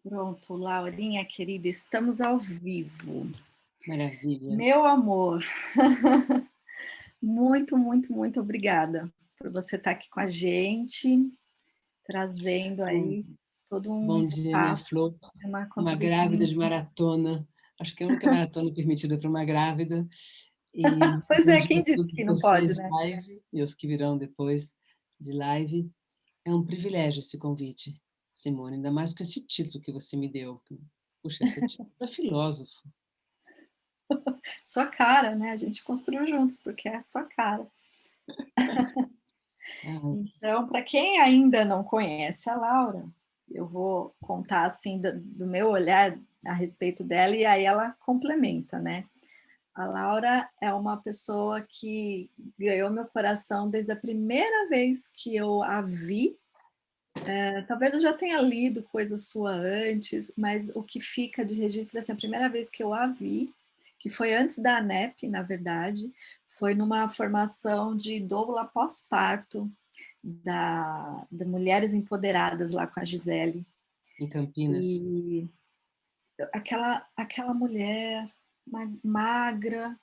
Pronto, Laurinha querida, estamos ao vivo. Maravilha. Meu amor, muito, muito, muito obrigada por você estar aqui com a gente, trazendo Bom, aí todo um bom dia, minha espaço flor. de uma Uma contribuição grávida de muito. maratona. Acho que é a única maratona permitida para uma grávida. E Pois bom é, dia quem a disse todos que não pode, vocês de né? live e os que virão depois de live. É um privilégio esse convite, Simone, ainda mais com esse título que você me deu. Puxa, esse título é filósofo. Sua cara, né? A gente construiu juntos, porque é a sua cara. Ah, Então, para quem ainda não conhece a Laura, eu vou contar assim do meu olhar a respeito dela e aí ela complementa, né? A Laura é uma pessoa que ganhou meu coração desde a primeira vez que eu a vi. Talvez eu já tenha lido coisa sua antes, mas o que fica de registro é assim, a primeira vez que eu a vi, que foi antes da ANEP, na verdade, foi numa formação de doula pós-parto da Mulheres Empoderadas lá com a Gisele. em Campinas. E aquela mulher magra,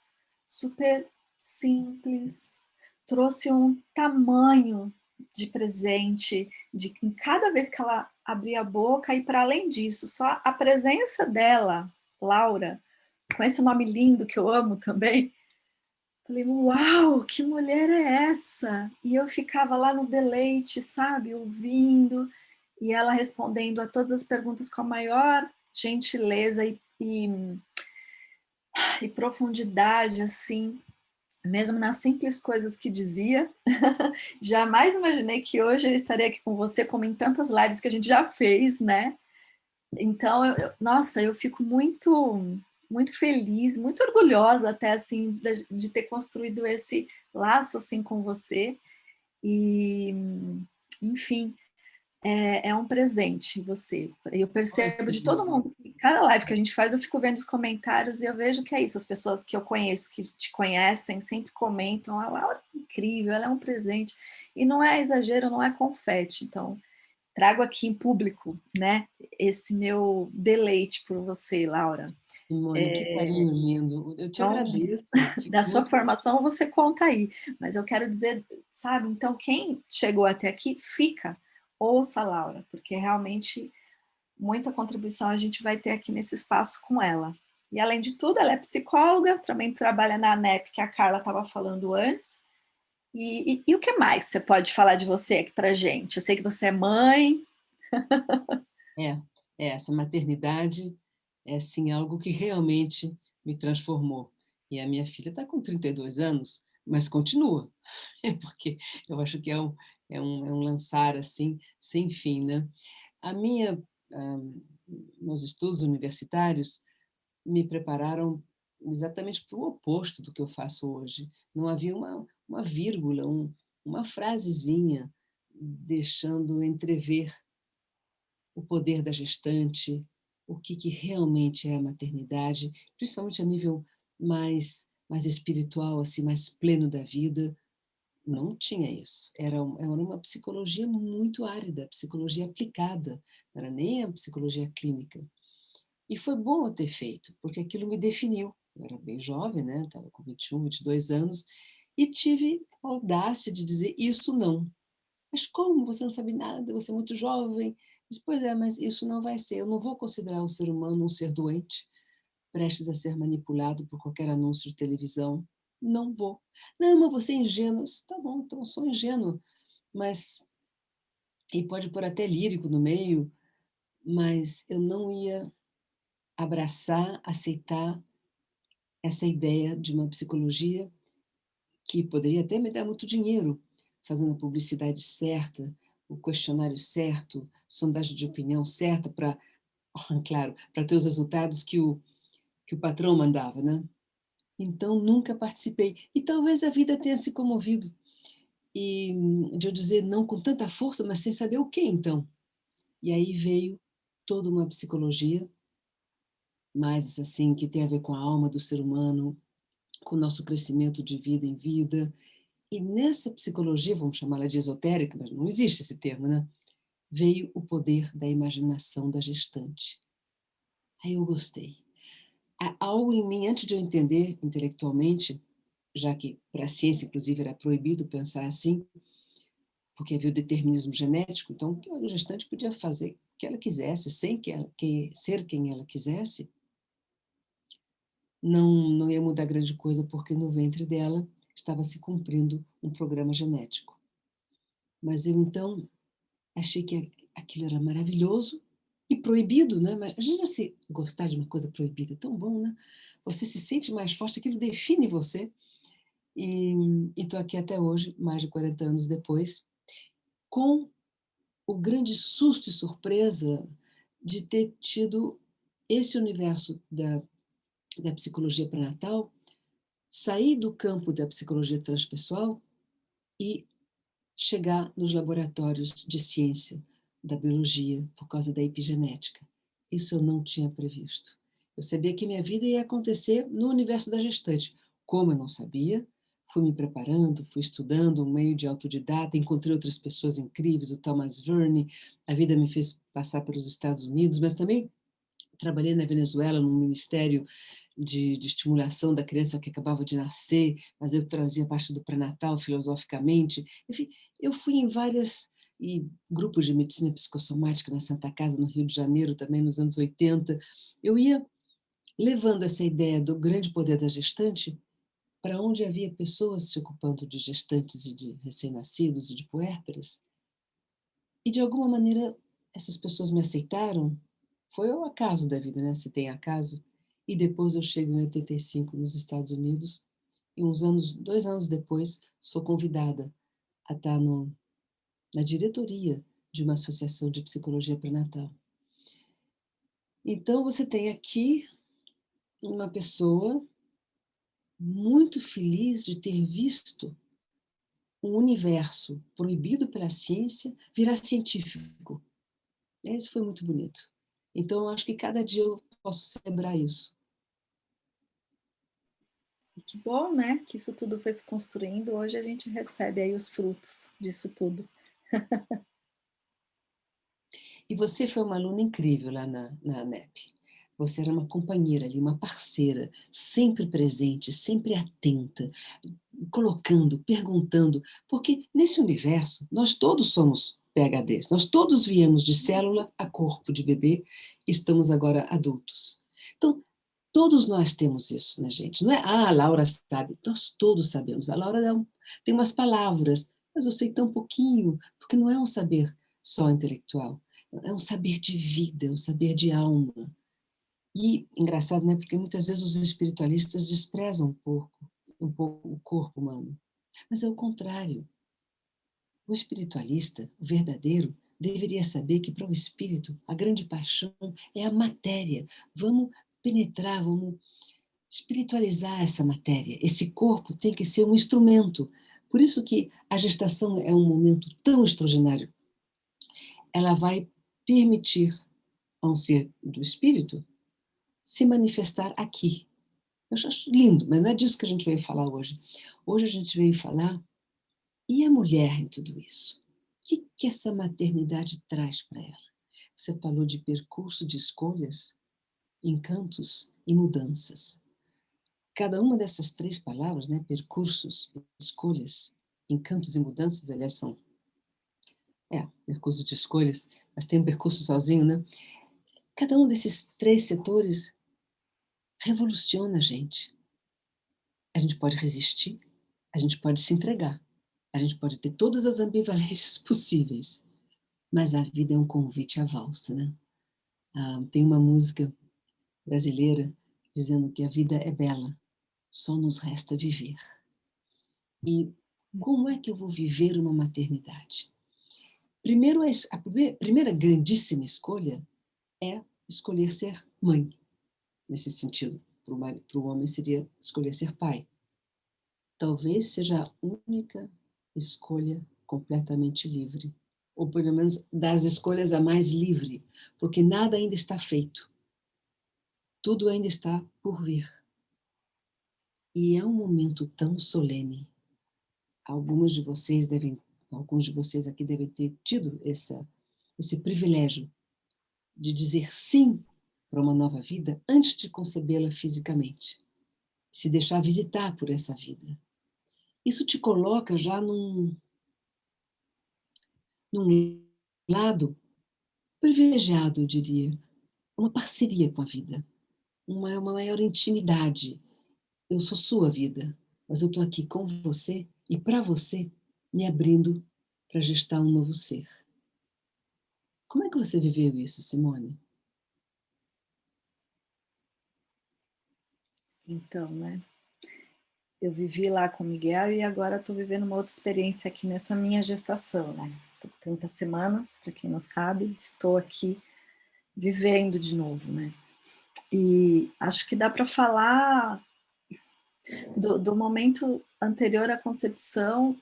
super simples, trouxe um tamanho de presente de em cada vez que ela abria a boca, e para além disso, só a presença dela, Laura, com esse nome lindo que eu amo também, falei, uau, que mulher é essa? E eu ficava lá no deleite, sabe, ouvindo, e ela respondendo a todas as perguntas com a maior gentileza e profundidade, assim, mesmo nas simples coisas que dizia. Jamais imaginei que hoje eu estaria aqui com você, como em tantas lives que a gente já fez, né? Então, nossa, eu fico muito feliz, muito orgulhosa até, assim, de ter construído esse laço, assim, com você. E, enfim, é um presente você. Eu Ai, percebo que de todo lindo. mundo. Cada live que a gente faz, eu fico vendo os comentários e eu vejo que é isso. As pessoas que eu conheço, que te conhecem, sempre comentam: a Laura é incrível, ela é um presente. E não é exagero, não é confete. Então, trago aqui em público, né, esse meu deleite por você, Laura. Simone, que carinho lindo. Eu te Então, agradeço. Fico da sua muito. formação, você conta aí. Mas eu quero dizer, sabe, então quem chegou até aqui, fica, ouça a Laura, porque realmente muita contribuição a gente vai ter aqui nesse espaço com ela. E além de tudo, ela é psicóloga, também trabalha na ANEP, que a Carla estava falando antes. E o que mais você pode falar de você aqui pra gente? Eu sei que você é mãe. É, essa maternidade é, assim, algo que realmente me transformou. E a minha filha está com 32 anos, mas continua. É porque eu acho que é um lançar, assim, sem fim, né. A minha hã, meus estudos universitários me prepararam exatamente para o oposto do que eu faço hoje. Não havia uma vírgula, uma frasezinha deixando entrever o poder da gestante, o que realmente é a maternidade, principalmente a nível mais espiritual, assim, mais pleno da vida, não tinha isso. Era uma psicologia muito árida, psicologia aplicada, não era nem a psicologia clínica. E foi bom eu ter feito, porque aquilo me definiu. Eu era bem jovem, né, estava com 21, 22 anos, e tive a audácia de dizer: "Isso não". "Mas como? Você não sabe nada, você é muito jovem". Disse: "Pois é, mas isso não vai ser. Eu não vou considerar o ser humano um ser doente, prestes a ser manipulado por qualquer anúncio de televisão. Não vou". "Não, mas você é ingênuo". "Tá bom, então eu sou ingênuo, mas" e pode pôr até lírico no meio, mas eu não ia abraçar, aceitar essa ideia de uma psicologia que poderia até me dar muito dinheiro, fazendo a publicidade certa, o questionário certo, sondagem de opinião certa para, claro, para ter os resultados que o patrão mandava, né. Então nunca participei. E talvez a vida tenha se comovido, e de eu dizer não com tanta força, mas sem saber o que então. E aí veio toda uma psicologia, mais assim, que tem a ver com a alma do ser humano, com o nosso crescimento de vida em vida. E nessa psicologia, vamos chamá-la de esotérica, mas não existe esse termo, né. veio o poder da imaginação da gestante. Aí eu gostei. Há algo em mim, antes de eu entender intelectualmente, já que para a ciência, inclusive, era proibido pensar assim, porque havia o determinismo genético, então a gestante podia fazer o que ela quisesse, sem ser quem ela quisesse, não ia mudar grande coisa, porque no ventre dela estava se cumprindo um programa genético. Mas eu, então, achei que aquilo era maravilhoso e proibido, né? Imagina se gostar de uma coisa proibida, é tão bom, né? Você se sente mais forte, aquilo define você. E estou aqui até hoje, mais de 40 anos depois, com o grande susto e surpresa de ter tido esse universo da psicologia pré-natal, sair do campo da psicologia transpessoal e chegar nos laboratórios de ciência da biologia por causa da epigenética. Isso eu não tinha previsto. Eu sabia que minha vida ia acontecer no universo da gestante. Como eu não sabia, fui me preparando, fui estudando, um meio de autodidata, encontrei outras pessoas incríveis, o Thomas Verne, a vida me fez passar pelos Estados Unidos, mas também trabalhei na Venezuela, num ministério de estimulação da criança que acabava de nascer, mas eu trazia parte do pré-natal filosoficamente. Enfim, eu fui em vários grupos de medicina psicossomática na Santa Casa, no Rio de Janeiro, também nos anos 80. Eu ia levando essa ideia do grande poder da gestante para onde havia pessoas se ocupando de gestantes e de recém-nascidos e de puérperas. E, de alguma maneira, essas pessoas me aceitaram. Foi o acaso da vida, né? Se tem acaso. E depois eu chego em 85 nos Estados Unidos e 2 anos depois, sou convidada a estar na diretoria de uma associação de psicologia pré-natal. Então, você tem aqui uma pessoa muito feliz de ter visto um universo proibido pela ciência virar científico. Isso foi muito bonito. Então, eu acho que cada dia eu posso celebrar isso. E que bom, né? Que isso tudo foi se construindo. Hoje a gente recebe aí os frutos disso tudo. E você foi uma aluna incrível lá na ANEP. Você era uma companheira ali, uma parceira, sempre presente, sempre atenta, colocando, perguntando, porque nesse universo nós todos somos PhDs, nós todos viemos de célula a corpo de bebê e estamos agora adultos. Então, todos nós temos isso, né, gente? Não é, a Laura sabe, nós todos sabemos. A Laura tem umas palavras, mas eu sei tão pouquinho, porque não é um saber só intelectual, é um saber de vida, é um saber de alma. E, engraçado, né, porque muitas vezes os espiritualistas desprezam um pouco o corpo humano. Mas é o contrário. O espiritualista, o verdadeiro, deveria saber que para o espírito a grande paixão é a matéria. Vamos penetrar, vamos espiritualizar essa matéria. Esse corpo tem que ser um instrumento. Por isso que a gestação é um momento tão extraordinário. Ela vai permitir a um ser do espírito se manifestar aqui. Eu acho lindo, mas não é disso que a gente veio falar hoje. Hoje a gente veio falar, e a mulher em tudo isso? O que essa maternidade traz para ela? Você falou de percurso de escolhas, encantos e mudanças. Cada uma dessas 3 palavras, né, percursos, escolhas, encantos e mudanças, aliás, percurso de escolhas, mas tem um percurso sozinho, né? Cada um desses 3 setores revoluciona a gente. A gente pode resistir, a gente pode se entregar, a gente pode ter todas as ambivalências possíveis, mas a vida é um convite à valsa, né? Tem uma música brasileira dizendo que a vida é bela, só nos resta viver. E como é que eu vou viver uma maternidade? Primeiro, a primeira grandíssima escolha é escolher ser mãe, nesse sentido. Para o homem seria escolher ser pai. Talvez seja a única escolha completamente livre, ou pelo menos das escolhas a mais livre, porque nada ainda está feito. Tudo ainda está por vir. E é um momento tão solene. Alguns de vocês aqui devem ter tido esse privilégio de dizer sim para uma nova vida antes de concebê-la fisicamente, se deixar visitar por essa vida. Isso te coloca já num lado privilegiado, eu diria, uma parceria com a vida, uma maior intimidade. Eu sou sua vida, mas eu estou aqui com você e para você, me abrindo para gestar um novo ser. Como é que você viveu isso, Simone? Então, né? Eu vivi lá com o Miguel e agora estou vivendo uma outra experiência aqui nessa minha gestação, né? Estou com 30 semanas, para quem não sabe, estou aqui vivendo de novo, né? E acho que dá para falar do momento anterior à concepção,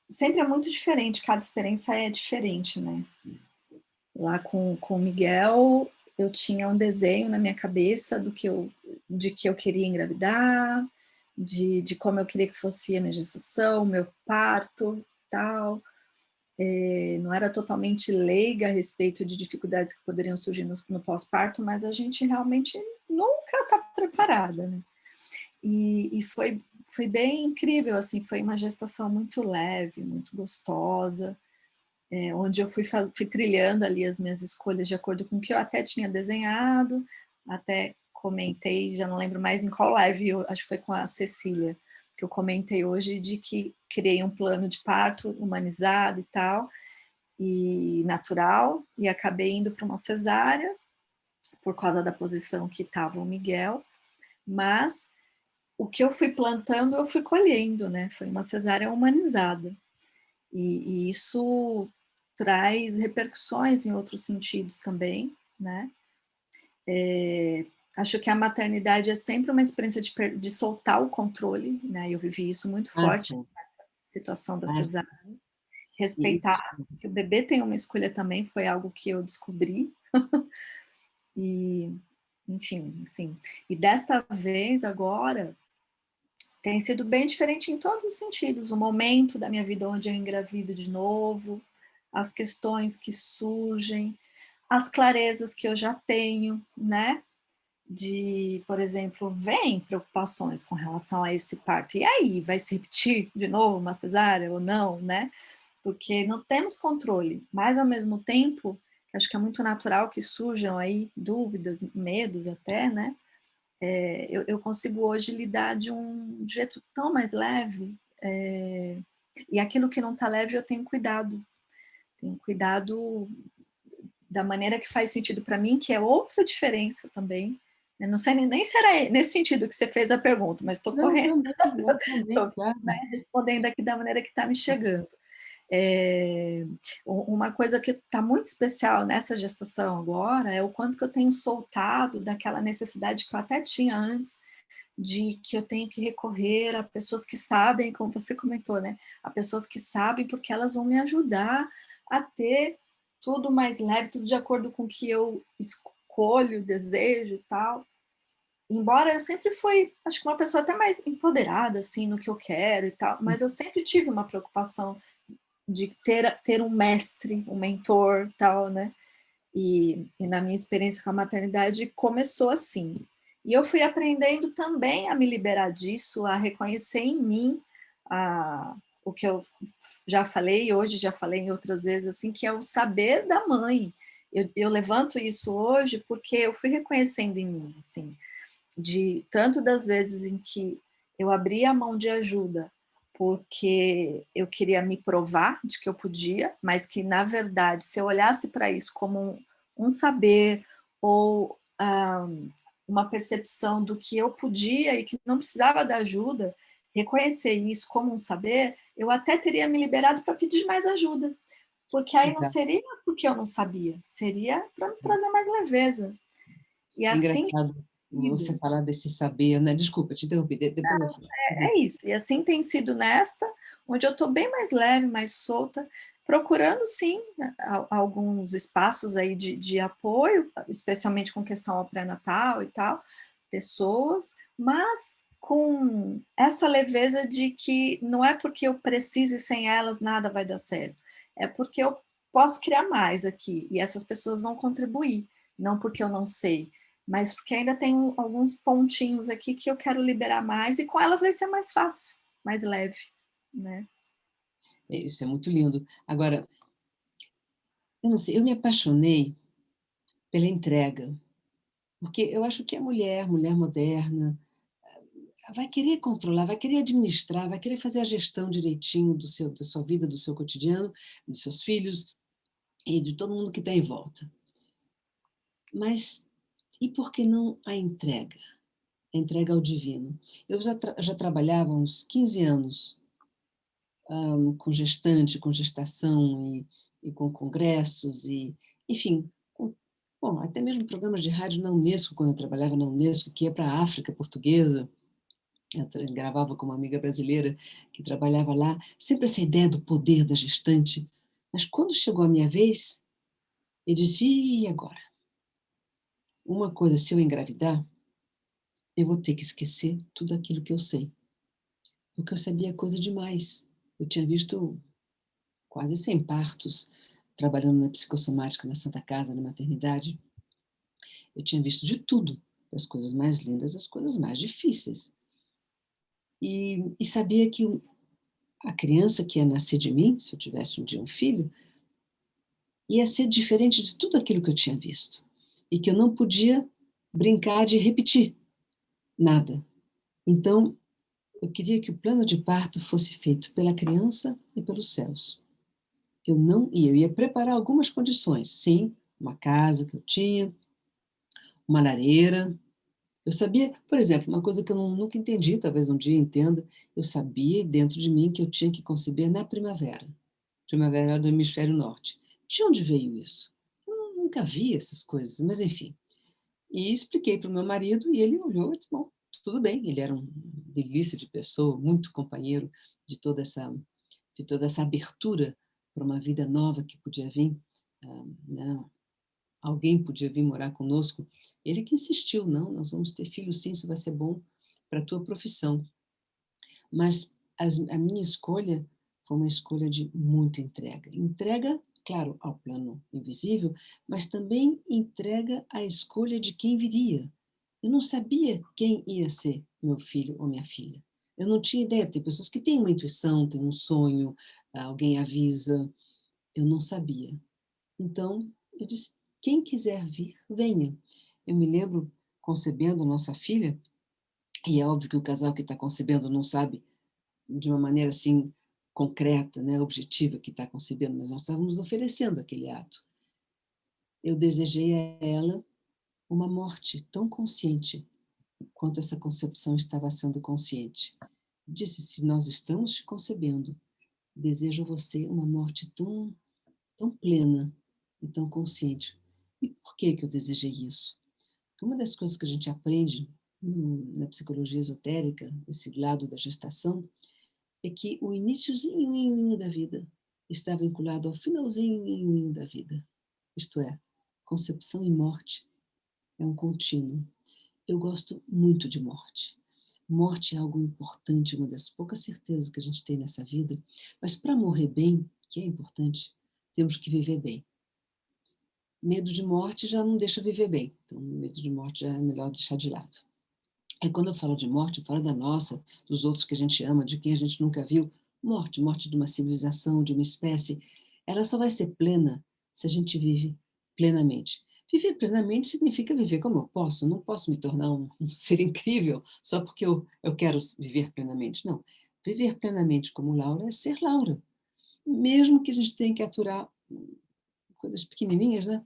sempre é muito diferente, cada experiência é diferente, né? Lá com o Miguel, eu tinha um desenho na minha cabeça de que eu queria engravidar, de como eu queria que fosse a minha gestação, meu parto, tal. Não era totalmente leiga a respeito de dificuldades que poderiam surgir no pós-parto, mas a gente realmente nunca está preparada, né? E foi bem incrível, assim, foi uma gestação muito leve, muito gostosa, onde eu fui trilhando ali as minhas escolhas de acordo com o que eu até tinha desenhado, até comentei, já não lembro mais em qual live, acho que foi com a Cecília, que eu comentei hoje, de que criei um plano de parto humanizado e tal, e natural, e acabei indo para uma cesárea, por causa da posição que estava o Miguel, mas o que eu fui plantando, eu fui colhendo, né? Foi uma cesárea humanizada. E isso traz repercussões em outros sentidos também, né? Acho que a maternidade é sempre uma experiência de soltar o controle, né? Eu vivi isso muito Ah, forte sim. na situação da Ah, cesárea. e, Respeitar que o bebê tem uma escolha também foi algo que eu descobri. E, enfim, assim. E desta vez, agora, tem sido bem diferente em todos os sentidos. O momento da minha vida onde eu engravido de novo, as questões que surgem, as clarezas que eu já tenho, né? De, por exemplo, vem preocupações com relação a esse parto. E aí, vai se repetir de novo uma cesárea ou não, né? Porque não temos controle, mas ao mesmo tempo, acho que é muito natural que surjam aí dúvidas, medos até, né? Eu consigo hoje lidar de um jeito tão mais leve, e aquilo que não está leve eu tenho cuidado da maneira que faz sentido para mim, que é outra diferença também. Eu não sei nem se era nesse sentido que você fez a pergunta, mas estou não, correndo, também, estou, claro. né, respondendo aqui da maneira que está me chegando. Uma coisa que está muito especial nessa gestação agora é o quanto que eu tenho soltado daquela necessidade que eu até tinha antes, de que eu tenho que recorrer a pessoas que sabem, como você comentou, né? A pessoas que sabem, porque elas vão me ajudar a ter tudo mais leve, tudo de acordo com o que eu escolho, desejo e tal. Embora eu sempre fui, acho que uma pessoa até mais empoderada, assim, no que eu quero e tal, mas eu sempre tive uma preocupação de ter um mestre, um mentor, tal, né? E na minha experiência com a maternidade começou assim. E eu fui aprendendo também a me liberar disso, a reconhecer em mim o que eu já falei, hoje já falei em outras vezes, assim, que é o saber da mãe. Eu levanto isso hoje porque eu fui reconhecendo em mim, assim, de tanto das vezes em que eu abri a mão de ajuda porque eu queria me provar de que eu podia, mas que, na verdade, se eu olhasse para isso como um saber ou uma percepção do que eu podia e que não precisava da ajuda, reconhecer isso como um saber, eu até teria me liberado para pedir mais ajuda, porque aí não Exato. seria porque eu não sabia, seria para me trazer mais leveza. E É assim engraçado você falar desse saber, né? Desculpa, te interrompi, depois eu falo. é isso. E assim tem sido nesta, onde eu estou bem mais leve, mais solta, procurando sim alguns espaços aí de apoio, especialmente com questão ao pré-natal e tal, pessoas, mas com essa leveza de que não é porque eu preciso e sem elas nada vai dar certo. é porque eu posso criar mais aqui, e essas pessoas vão contribuir, não porque eu não sei, mas porque ainda tem alguns pontinhos aqui que eu quero liberar mais, e com elas vai ser mais fácil, mais leve, né. Isso é muito lindo. Agora, eu não sei, eu me apaixonei pela entrega, porque eu acho que a mulher moderna, vai querer controlar, vai querer administrar, vai querer fazer a gestão direitinho da sua vida, do seu cotidiano, dos seus filhos e de todo mundo que está em volta. Mas e por que não a entrega? A entrega ao divino. Eu já trabalhava há uns 15 anos com gestante, com gestação e com congressos e, enfim, bom, até mesmo programas de rádio na Unesco, quando eu trabalhava na Unesco, que ia para a África portuguesa. Eu gravava com uma amiga brasileira que trabalhava lá, sempre essa ideia do poder da gestante. Mas quando chegou a minha vez, eu disse: e agora? Uma coisa, se eu engravidar, eu vou ter que esquecer tudo aquilo que eu sei. Porque eu sabia coisa demais. Eu tinha visto quase 100 partos, trabalhando na psicossomática, na Santa Casa, na maternidade. Eu tinha visto de tudo, das coisas mais lindas às coisas mais difíceis. E sabia que a criança que ia nascer de mim, se eu tivesse um dia um filho, ia ser diferente de tudo aquilo que eu tinha visto. E que eu não podia brincar de repetir nada. Então, eu queria que o plano de parto fosse feito pela criança e pelos céus. Eu ia preparar algumas condições, sim, uma casa que eu tinha, uma lareira. Eu sabia, por exemplo, uma coisa que eu nunca entendi, talvez um dia entenda, eu sabia dentro de mim que eu tinha que conceber na primavera do hemisfério norte. De onde veio isso? Eu nunca vi essas coisas, mas enfim. E expliquei para o meu marido e ele olhou e disse, bom, tudo bem. Ele era um delícia de pessoa, muito companheiro de toda essa abertura para uma vida nova que podia vir. Né? Alguém podia vir morar conosco. Ele que insistiu, não, nós vamos ter filhos sim, isso vai ser bom para a tua profissão. Mas a minha escolha foi uma escolha de muita entrega. Entrega, claro, ao plano invisível, mas também entrega à escolha de quem viria. Eu não sabia quem ia ser meu filho ou minha filha. Eu não tinha ideia. Tem pessoas que têm uma intuição, têm um sonho, alguém avisa. Eu não sabia. Então, eu disse: quem quiser vir, venha. Eu me lembro concebendo a nossa filha, e é óbvio que o casal que está concebendo não sabe de uma maneira assim concreta, né, objetiva que está concebendo, mas nós estávamos oferecendo aquele ato. Eu desejei a ela uma morte tão consciente quanto essa concepção estava sendo consciente. Disse: se nós estamos te concebendo, desejo a você uma morte tão plena e tão consciente. E por que eu desejei isso? Porque uma das coisas que a gente aprende na psicologia esotérica, esse lado da gestação, é que o iniciozinho da vida está vinculado ao finalzinho da vida. Isto é, concepção e morte é um contínuo. Eu gosto muito de morte. Morte é algo importante, uma das poucas certezas que a gente tem nessa vida, mas para morrer bem, que é importante, temos que viver bem. Medo de morte já não deixa viver bem, então medo de morte já é melhor deixar de lado. E quando eu falo de morte, eu falo da nossa, dos outros que a gente ama, de quem a gente nunca viu. Morte de uma civilização, de uma espécie, ela só vai ser plena se a gente vive plenamente. Viver plenamente significa viver como eu posso. Eu não posso me tornar um ser incrível só porque eu quero viver plenamente. Não. Viver plenamente como Laura é ser Laura. Mesmo que a gente tenha que aturar coisas pequenininhas, né?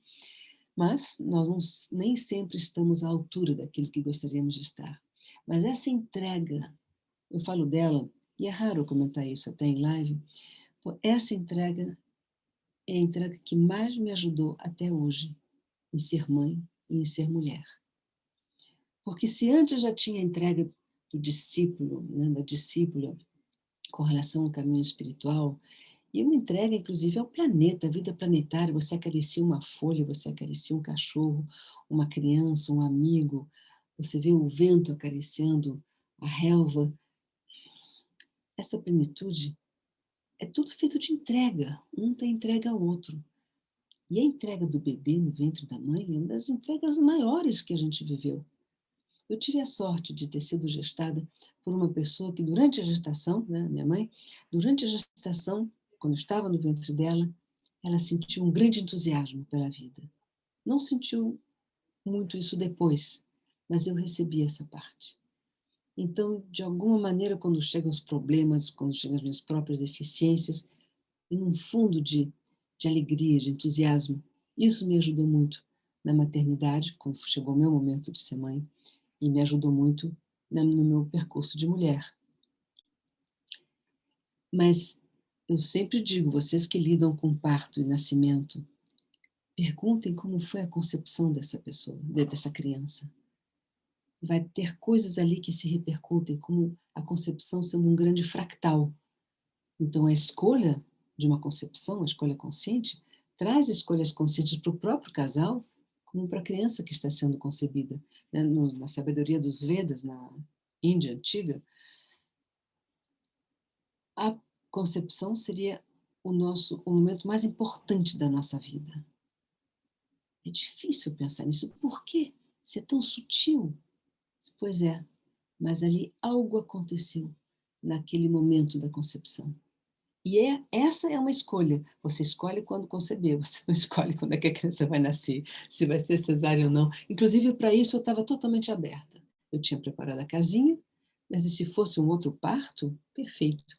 Mas nós nem sempre estamos à altura daquilo que gostaríamos de estar. Mas essa entrega, eu falo dela, e é raro comentar isso até em live, essa entrega é a entrega que mais me ajudou até hoje em ser mãe e em ser mulher. Porque se antes eu já tinha a entrega do discípulo, né, da discípula, com relação ao caminho espiritual, e uma entrega, inclusive, ao planeta, à vida planetária. Você acaricia uma folha, você acaricia um cachorro, uma criança, um amigo, você vê o vento acariciando a relva. Essa plenitude é tudo feito de entrega, um tem entrega ao outro. E a entrega do bebê no ventre da mãe é uma das entregas maiores que a gente viveu. Eu tive a sorte de ter sido gestada por uma pessoa que durante a gestação, né, minha mãe, durante a gestação, quando eu estava no ventre dela, ela sentiu um grande entusiasmo pela vida. Não sentiu muito isso depois, mas eu recebi essa parte. Então, de alguma maneira, quando chegam os problemas, quando chegam as minhas próprias deficiências, em um fundo de alegria, de entusiasmo, isso me ajudou muito na maternidade, quando chegou o meu momento de ser mãe, e me ajudou muito no meu percurso de mulher. Mas eu sempre digo, vocês que lidam com parto e nascimento, perguntem como foi a concepção dessa pessoa, dessa criança. Vai ter coisas ali que se repercutem, como a concepção sendo um grande fractal. Então, a escolha de uma concepção, a escolha consciente, traz escolhas conscientes para o próprio casal, como para a criança que está sendo concebida. Na sabedoria dos Vedas, na Índia antiga, a concepção seria o momento mais importante da nossa vida. É difícil pensar nisso. Por quê? Isso é tão sutil. Pois é, mas ali algo aconteceu naquele momento da concepção. E essa é uma escolha. Você escolhe quando conceber, você não escolhe quando é que a criança vai nascer, se vai ser cesárea ou não. Inclusive, para isso, eu estava totalmente aberta. Eu tinha preparado a casinha, mas e se fosse um outro parto? Perfeito.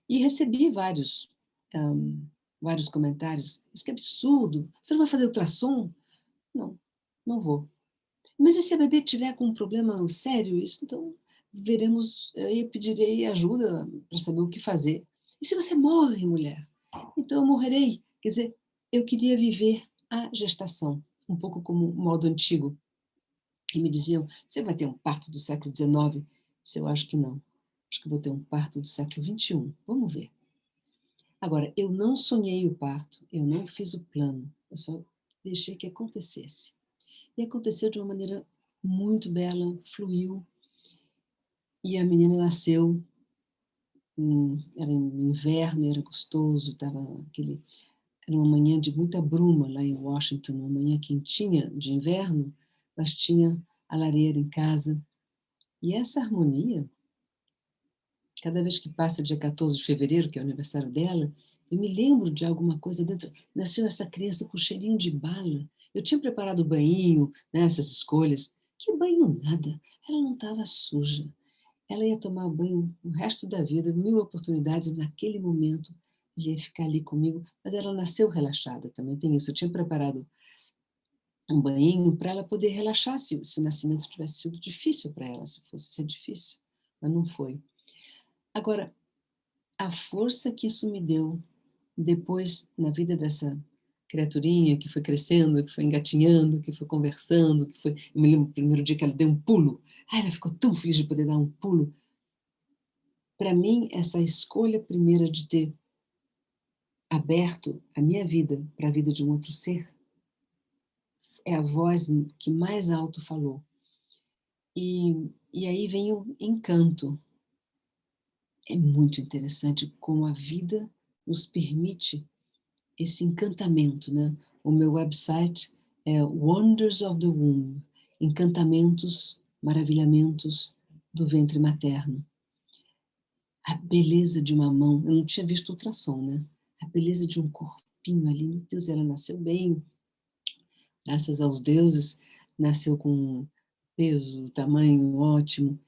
E recebi vários comentários. Isso que é absurdo. Você não vai fazer ultrassom? Não, não vou. Mas e se a bebê tiver com um problema sério? Isso, então, veremos, eu pedirei ajuda para saber o que fazer. E se você morre, mulher? Então eu morrerei. Quer dizer, eu queria viver a gestação, um pouco como o modo antigo. E me diziam, você vai ter um parto do século XIX? Se eu acho que não. Acho que vou ter um parto do século XXI. Vamos ver. Agora, eu não sonhei o parto, eu não fiz o plano, eu só deixei que acontecesse. E aconteceu de uma maneira muito bela, fluiu, e a menina nasceu, era inverno, era gostoso, era uma manhã de muita bruma lá em Washington, uma manhã quentinha de inverno, mas tinha a lareira em casa. E essa harmonia, cada vez que passa dia 14 de fevereiro, que é o aniversário dela, eu me lembro de alguma coisa dentro. Nasceu essa criança com cheirinho de bala. Eu tinha preparado o banho, né, essas escolhas. Que banho nada. Ela não estava suja. Ela ia tomar banho o resto da vida, 1000 oportunidades naquele momento. Ele ia ficar ali comigo, mas ela nasceu relaxada, também tem isso. Eu tinha preparado um banho para ela poder relaxar se o nascimento tivesse sido difícil para ela, se fosse ser difícil, mas não foi. Agora, a força que isso me deu depois na vida dessa criaturinha que foi crescendo, que foi engatinhando, que foi conversando, eu me lembro do primeiro dia que ela deu um pulo. Ai, ela ficou tão feliz de poder dar um pulo. Para mim, essa escolha primeira de ter aberto a minha vida para a vida de um outro ser é a voz que mais alto falou. E aí vem o encanto. É muito interessante como a vida nos permite esse encantamento, né? O meu website é Wonders of the Womb, encantamentos, maravilhamentos do ventre materno. A beleza de uma mão, eu não tinha visto ultrassom, né? A beleza de um corpinho ali, meu Deus, ela nasceu bem, graças aos deuses, nasceu com peso, tamanho ótimo,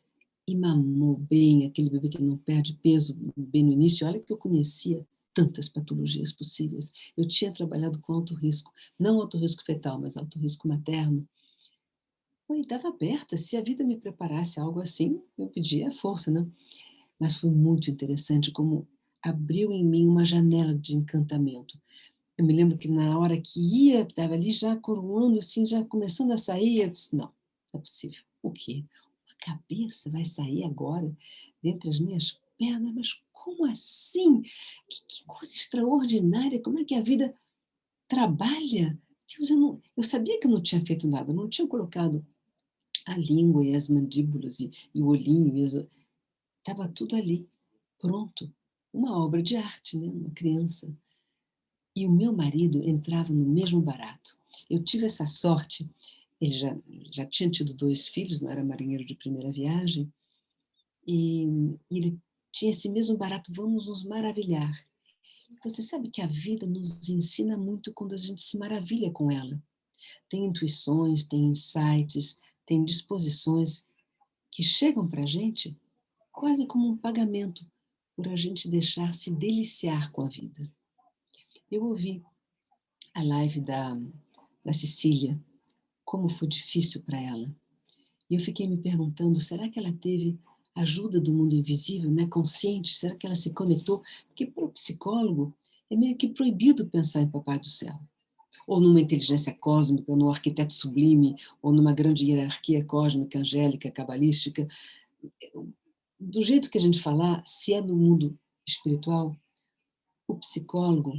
e mamou bem, aquele bebê que não perde peso bem no início. Olha que eu conhecia tantas patologias possíveis. Eu tinha trabalhado com alto risco, não alto risco fetal, mas alto risco materno. E estava aberta, se a vida me preparasse algo assim, eu pedia a força, né? Mas foi muito interessante como abriu em mim uma janela de encantamento. Eu me lembro que na hora que ia, estava ali já coroando, assim, já começando a sair, eu disse, não, não é possível. O quê? Uma cabeça vai sair agora, dentre as minhas pernas? Mas como assim? Que coisa extraordinária, como é que a vida trabalha? Deus, eu sabia que eu não tinha feito nada, eu não tinha colocado a língua e as mandíbulas e o olhinho, estava tudo ali, pronto. uma obra de arte, né? Uma criança. E o meu marido entrava no mesmo barato. Eu tive essa sorte, ele já tinha tido 2 filhos, não era marinheiro de primeira viagem, e ele tinha esse mesmo barato, vamos nos maravilhar. Você sabe que a vida nos ensina muito quando a gente se maravilha com ela. Tem intuições, tem insights, tem disposições que chegam para a gente quase como um pagamento por a gente deixar se deliciar com a vida. Eu ouvi a live da Cecília, como foi difícil para ela. E eu fiquei me perguntando, será que ela teve ajuda do mundo invisível, né, consciente? Será que ela se conectou? Porque para o psicólogo é meio que proibido pensar em Papai do Céu. Ou numa inteligência cósmica, num arquiteto sublime, ou numa grande hierarquia cósmica, angélica, cabalística. Do jeito que a gente falar, se é no mundo espiritual, o psicólogo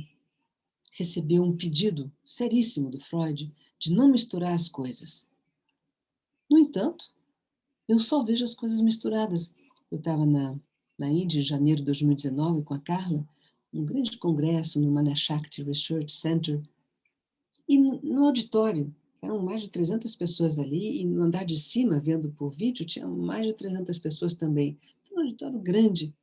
recebeu um pedido seríssimo do Freud de não misturar as coisas. No entanto, eu só vejo as coisas misturadas. Eu estava na Índia em janeiro de 2019 com a Carla, um grande congresso no Manashakti Research Center, e no auditório, eram mais de 300 pessoas ali, e no andar de cima, vendo por vídeo, tinha mais de 300 pessoas também. Então, um auditório grande.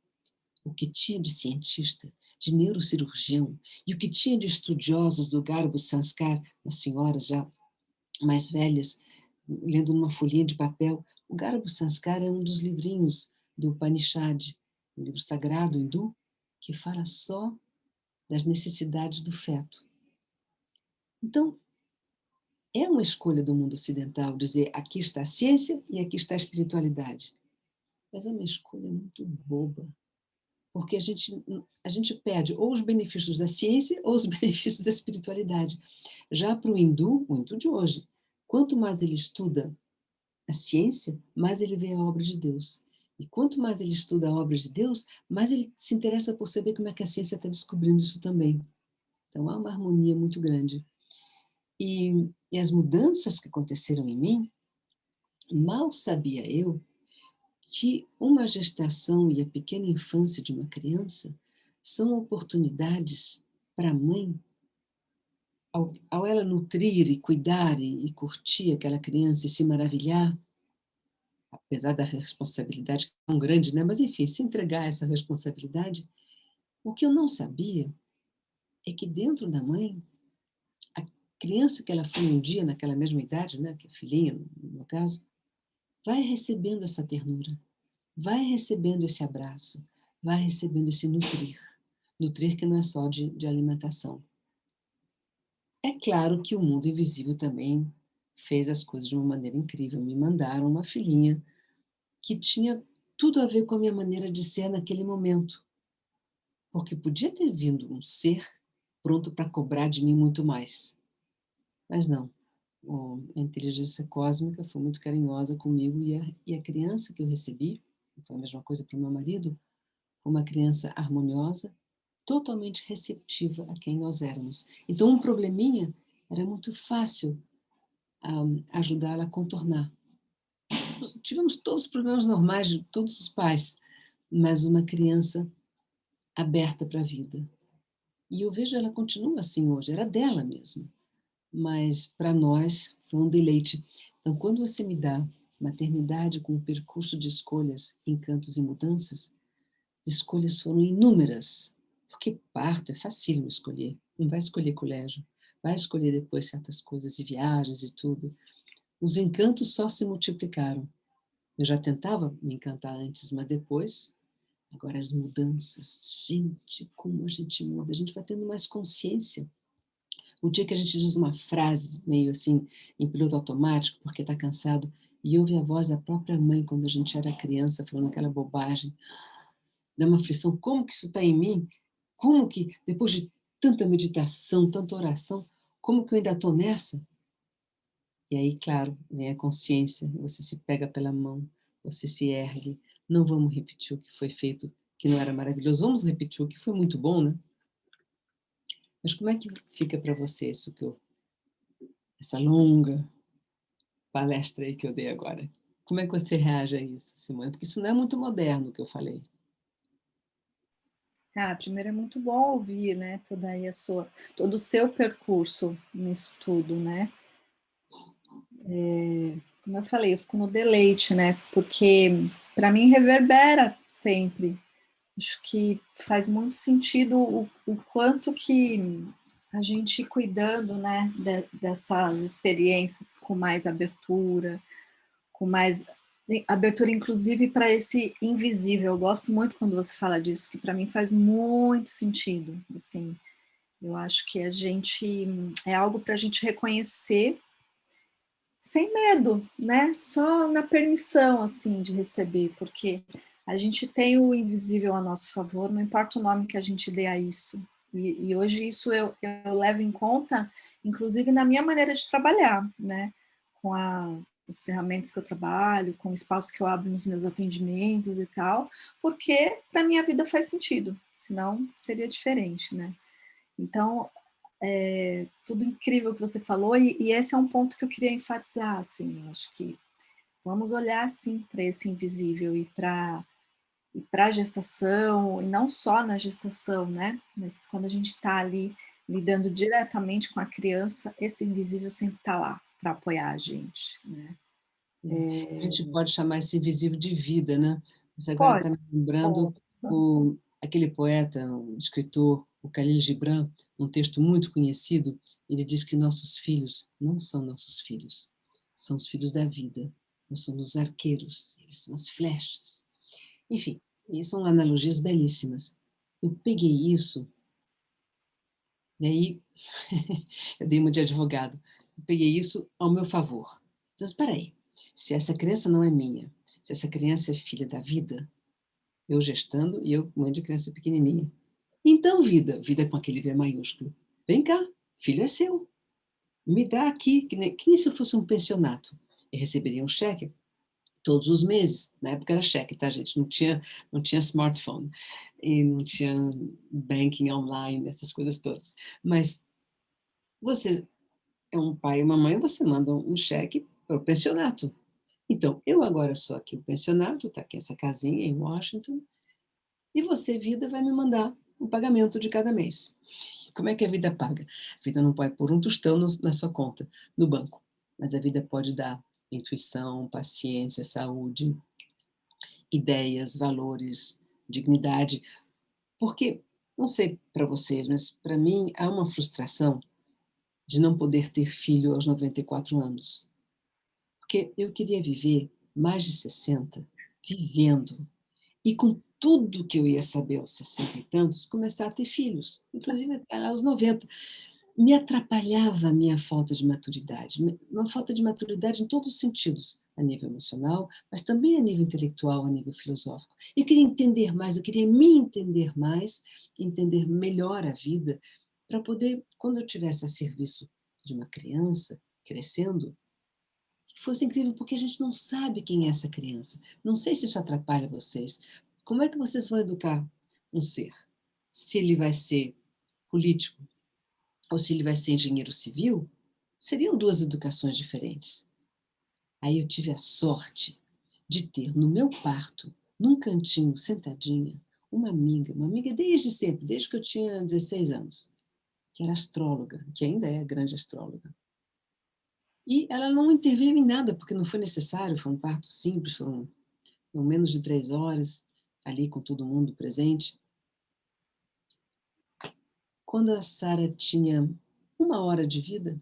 O que tinha de cientista, de neurocirurgião, e o que tinha de estudiosos do Garbo Sanskar, umas senhoras já mais velhas, lendo numa folhinha de papel. O Garbo Sanskar é um dos livrinhos do Upanishad, um livro sagrado hindu, que fala só das necessidades do feto. Então, é uma escolha do mundo ocidental dizer aqui está a ciência e aqui está a espiritualidade. Mas é uma escolha muito boba, porque a gente perde ou os benefícios da ciência ou os benefícios da espiritualidade. Já para o hindu de hoje, quanto mais ele estuda a ciência, mais ele vê a obra de Deus. E quanto mais ele estuda a obra de Deus, mais ele se interessa por saber como é que a ciência está descobrindo isso também. Então há uma harmonia muito grande. E as mudanças que aconteceram em mim, mal sabia eu que uma gestação e a pequena infância de uma criança são oportunidades para a mãe, ao ela nutrir e cuidar e curtir aquela criança e se maravilhar, apesar da responsabilidade tão grande, né? Mas enfim, se entregar a essa responsabilidade, o que eu não sabia é que dentro da mãe, a criança que ela foi um dia naquela mesma idade, né, que é filhinha, no meu caso, vai recebendo essa ternura, vai recebendo esse abraço, vai recebendo esse nutrir. Nutrir que não é só de alimentação. É claro que o mundo invisível também fez as coisas de uma maneira incrível. Me mandaram uma filhinha que tinha tudo a ver com a minha maneira de ser naquele momento. Porque podia ter vindo um ser pronto para cobrar de mim muito mais. Mas não. A inteligência cósmica foi muito carinhosa comigo e a criança que eu recebi, foi a mesma coisa para o meu marido, foi uma criança harmoniosa, totalmente receptiva a quem nós éramos. Então, um probleminha era muito fácil ajudá-la a contornar. Tivemos todos os problemas normais de todos os pais, mas uma criança aberta para a vida. E eu vejo ela continua assim hoje, era dela mesmo. Mas para nós foi um deleite. Então, quando você me dá maternidade com um percurso de escolhas, encantos e mudanças, escolhas foram inúmeras, porque parto é facílimo escolher, não vai escolher colégio, vai escolher depois certas coisas e viagens e tudo. Os encantos só se multiplicaram. Eu já tentava me encantar antes, mas depois, agora as mudanças. Gente, como a gente muda, a gente vai tendo mais consciência. O dia que a gente diz uma frase meio assim, em piloto automático, porque está cansado, e ouve a voz da própria mãe quando a gente era criança, falando aquela bobagem, dá uma aflição, como que isso está em mim? Como que, depois de tanta meditação, tanta oração, como que eu ainda estou nessa? E aí, claro, vem a consciência, você se pega pela mão, você se ergue, não vamos repetir o que foi feito, que não era maravilhoso, vamos repetir o que foi muito bom, né? Mas como é que fica para você isso essa longa palestra aí que eu dei agora? Como é que você reage a isso, Simone? Porque isso não é muito moderno o que eu falei. Ah, primeiro é muito bom ouvir, né, toda aí a sua todo o seu percurso nisso tudo, né. Como eu falei, eu fico no deleite, né, porque para mim reverbera sempre. Acho que faz muito sentido o quanto que a gente ir cuidando, né, dessas experiências com mais abertura, com mais abertura, inclusive para esse invisível. Eu gosto muito quando você fala disso, que para mim faz muito sentido. Assim, eu acho que a gente é algo para a gente reconhecer sem medo, né? Só na permissão, assim, de receber, porque a gente tem o invisível a nosso favor, não importa o nome que a gente dê a isso. E hoje isso eu levo em conta, inclusive na minha maneira de trabalhar, né? Com as ferramentas que eu trabalho, com o espaço que eu abro nos meus atendimentos e tal, porque para minha vida faz sentido, senão seria diferente, né? Então, tudo incrível que você falou, e esse é um ponto que eu queria enfatizar, assim, eu acho que vamos olhar sim para esse invisível e para a gestação, e não só na gestação, né? Mas quando a gente está ali lidando diretamente com a criança, esse invisível sempre está lá para apoiar a gente, né? É. A gente pode chamar esse invisível de vida, né. Você agora Pode, está me lembrando pode. aquele poeta, um escritor, o Khalil Gibran, um texto muito conhecido, ele diz que nossos filhos não são nossos filhos, são os filhos da vida. Nós somos os arqueiros, eles são as flechas. Enfim, e são analogias belíssimas. Eu peguei isso, e aí eu dei uma de advogado, eu peguei isso ao meu favor. Mas espera aí, se essa criança não é minha, se essa criança é filha da vida, eu gestando e eu mãe de criança pequenininha. Então, vida, vida com aquele V maiúsculo. Vem cá, filho é seu. Me dá aqui, que nem se eu fosse um pensionato. Eu receberia um cheque todos os meses. Na época era cheque, tá, gente? Não tinha smartphone e não tinha banking online, essas coisas todas. Mas você é um pai e uma mãe, você manda um cheque para o pensionato. Então, eu agora sou aqui o pensionato, está aqui essa casinha em Washington, e você, vida, vai me mandar o pagamento de cada mês. Como é que a vida paga? A vida não pode pôr um tostão na sua conta, no banco, mas a vida pode dar intuição, paciência, saúde, ideias, valores, dignidade, porque, não sei para vocês, mas para mim há uma frustração de não poder ter filho aos 94 anos. Porque eu queria viver mais de 60, vivendo, e com tudo que eu ia saber aos 60 e tantos, começar a ter filhos, inclusive até aos 90. Me atrapalhava a minha falta de maturidade, uma falta de maturidade em todos os sentidos, a nível emocional, mas também a nível intelectual, a nível filosófico. Eu queria entender mais, eu queria me entender mais, entender melhor a vida, para poder, quando eu tivesse a serviço de uma criança crescendo, que fosse incrível, porque a gente não sabe quem é essa criança. Não sei se isso atrapalha vocês. Como é que vocês vão educar um ser? Se ele vai ser político ou se ele vai ser engenheiro civil, seriam duas educações diferentes. Aí eu tive a sorte de ter no meu quarto, num cantinho, sentadinha, uma amiga desde sempre, desde que eu tinha 16 anos, que era astróloga, que ainda é grande astróloga. E ela não interveio em nada, porque não foi necessário, foi um parto simples, foram menos de 3 horas, ali com todo mundo presente. Quando a Sara tinha 1 hora de vida,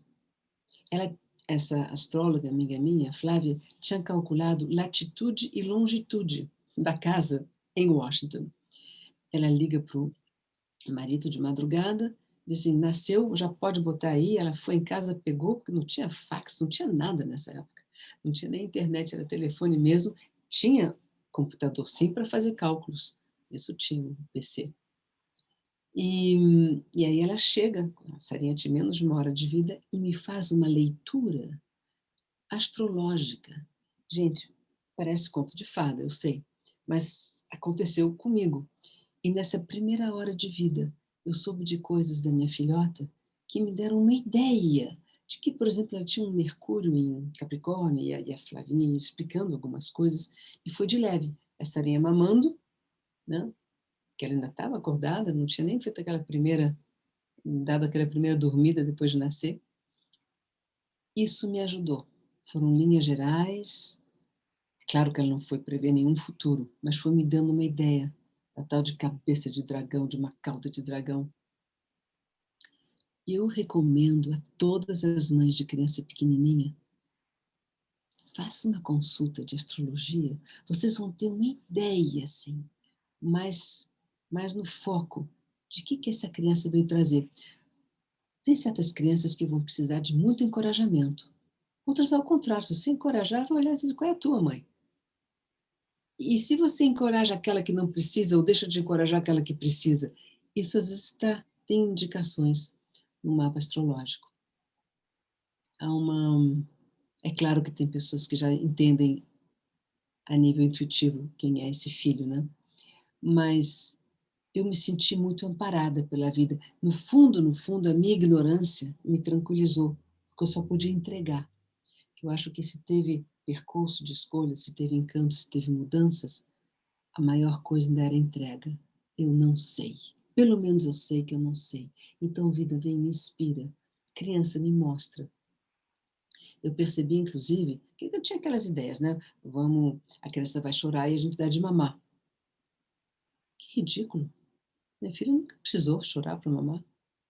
ela, essa astróloga, amiga minha, Flávia, tinha calculado latitude e longitude da casa em Washington. Ela liga para o marido de madrugada, diz assim, nasceu, já pode botar aí. Ela foi em casa, pegou, porque não tinha fax, não tinha nada nessa época. Não tinha nem internet, era telefone mesmo. Tinha computador sim para fazer cálculos. Isso tinha, um PC. E aí ela chega, a Sarinha tinha menos de 1 hora de vida, e me faz uma leitura astrológica. Gente, parece conto de fada, eu sei, mas aconteceu comigo. E nessa primeira hora de vida, eu soube de coisas da minha filhota que me deram uma ideia de que, por exemplo, ela tinha um Mercúrio em Capricórnio, e a Flavinha ia explicando algumas coisas, e foi de leve. Essa aranha mamando, né? que ela ainda estava acordada, não tinha nem feito dado aquela primeira dormida depois de nascer. Isso me ajudou. Foram linhas gerais. Claro que ela não foi prever nenhum futuro, mas foi me dando uma ideia da tal de cabeça de dragão, de uma cauda de dragão. E eu recomendo a todas as mães de criança pequenininha, faça uma consulta de astrologia, vocês vão ter uma ideia, assim, mais no foco de que essa criança veio trazer. Tem certas crianças que vão precisar de muito encorajamento, outras ao contrário, se você encorajar, vai olhar e dizer, qual é a tua, mãe? E se você encoraja aquela que não precisa ou deixa de encorajar aquela que precisa, isso às vezes tem indicações no mapa astrológico. É claro que tem pessoas que já entendem a nível intuitivo quem é esse filho, né? Mas eu me senti muito amparada pela vida. No fundo, a minha ignorância me tranquilizou, porque eu só podia entregar. Eu acho que se teve percurso de escolha, se teve encanto, se teve mudanças, a maior coisa ainda era a entrega. Eu não sei. Pelo menos eu sei que eu não sei. Então, vida, vem, me inspira. Criança, me mostra. Eu percebi, inclusive, que eu tinha aquelas ideias, né? A criança vai chorar e a gente dá de mamar. Que ridículo. Minha filha nunca precisou chorar para mamar.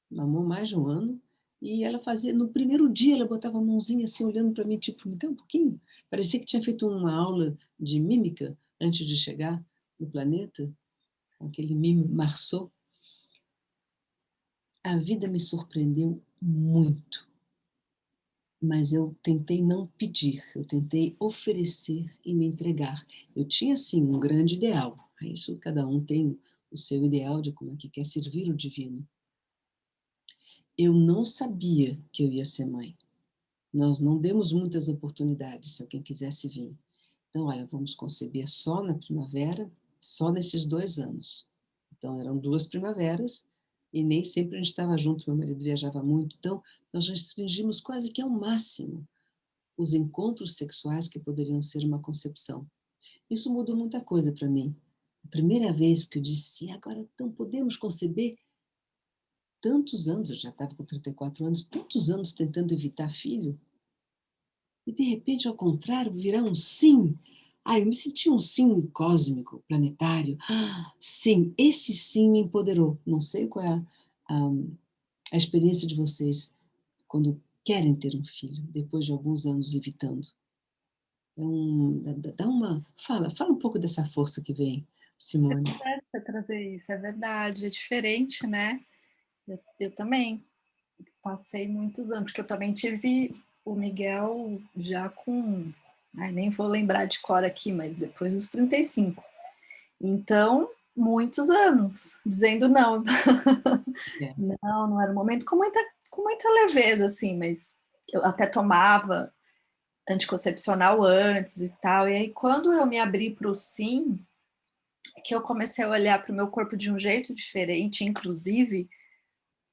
Mamou mais de um ano. E ela fazia, no primeiro dia, ela botava a mãozinha assim, olhando para mim, tipo, me dá um pouquinho. Parecia que tinha feito uma aula de mímica antes de chegar no planeta, com aquele mime Marceau. A vida me surpreendeu muito, mas eu tentei não pedir, eu tentei oferecer e me entregar. Eu tinha, sim, um grande ideal. Isso cada um tem o seu ideal de como é que quer servir o divino. Eu não sabia que eu ia ser mãe. Nós não demos muitas oportunidades, se alguém quisesse vir. Então, olha, vamos conceber só na primavera, só nesses 2 anos. Então, eram 2 primaveras e nem sempre a gente estava junto, meu marido viajava muito. Então, nós restringimos quase que ao máximo os encontros sexuais que poderiam ser uma concepção. Isso mudou muita coisa para mim. A primeira vez que eu disse, agora então podemos conceber tantos anos, eu já estava com 34 anos, tantos anos tentando evitar filho, e de repente, ao contrário, virar um sim. Eu me senti um sim cósmico, planetário. Sim, esse sim me empoderou. Não sei qual é a experiência de vocês quando querem ter um filho, depois de alguns anos evitando. Dá uma. Fala um pouco dessa força que vem, Simone. Você trazer isso, é verdade, é diferente, né? Eu também passei muitos anos, porque eu também tive o Miguel já com, nem vou lembrar de cor aqui, mas depois dos 35. Então, muitos anos dizendo não. É, Não, não era o momento, com muita leveza, assim, mas eu até tomava anticoncepcional antes e tal. E aí, quando eu me abri para o sim, que eu comecei a olhar para o meu corpo de um jeito diferente, inclusive,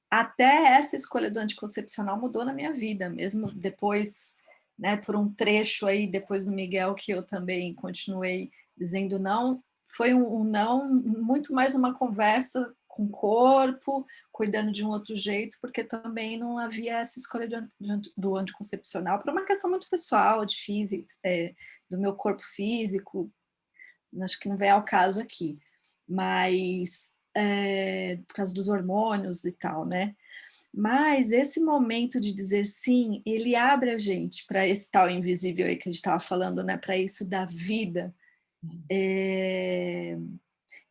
até essa escolha do anticoncepcional mudou na minha vida, mesmo depois, né, por um trecho aí, depois do Miguel, que eu também continuei dizendo não, foi um não, muito mais uma conversa com o corpo, cuidando de um outro jeito, porque também não havia essa escolha do anticoncepcional, por uma questão muito pessoal, de físico, do meu corpo físico, acho que não vem ao caso aqui, mas por causa dos hormônios e tal, né? Mas esse momento de dizer sim, ele abre a gente para esse tal invisível aí que a gente estava falando, né? Para isso da vida, é,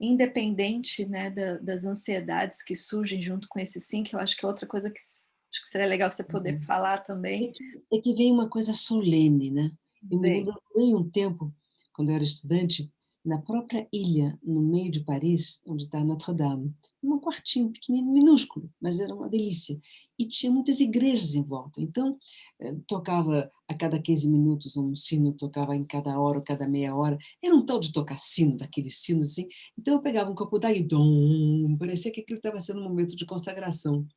independente, né, das ansiedades que surgem junto com esse sim, que eu acho que é outra coisa que acho que seria legal você poder falar é também. que, é que vem uma coisa solene, né? Eu me Bem, lembro bem um tempo, quando eu era estudante, na própria ilha, no meio de Paris, onde está Notre-Dame, num quartinho pequenino, minúsculo, mas era uma delícia. E tinha muitas igrejas em volta. Então, tocava a cada 15 minutos um sino, tocava em cada hora, cada meia hora. Era um tal de tocar sino, daqueles sinos assim. Então, eu pegava um copo d'água e dom, parecia que aquilo estava sendo um momento de consagração.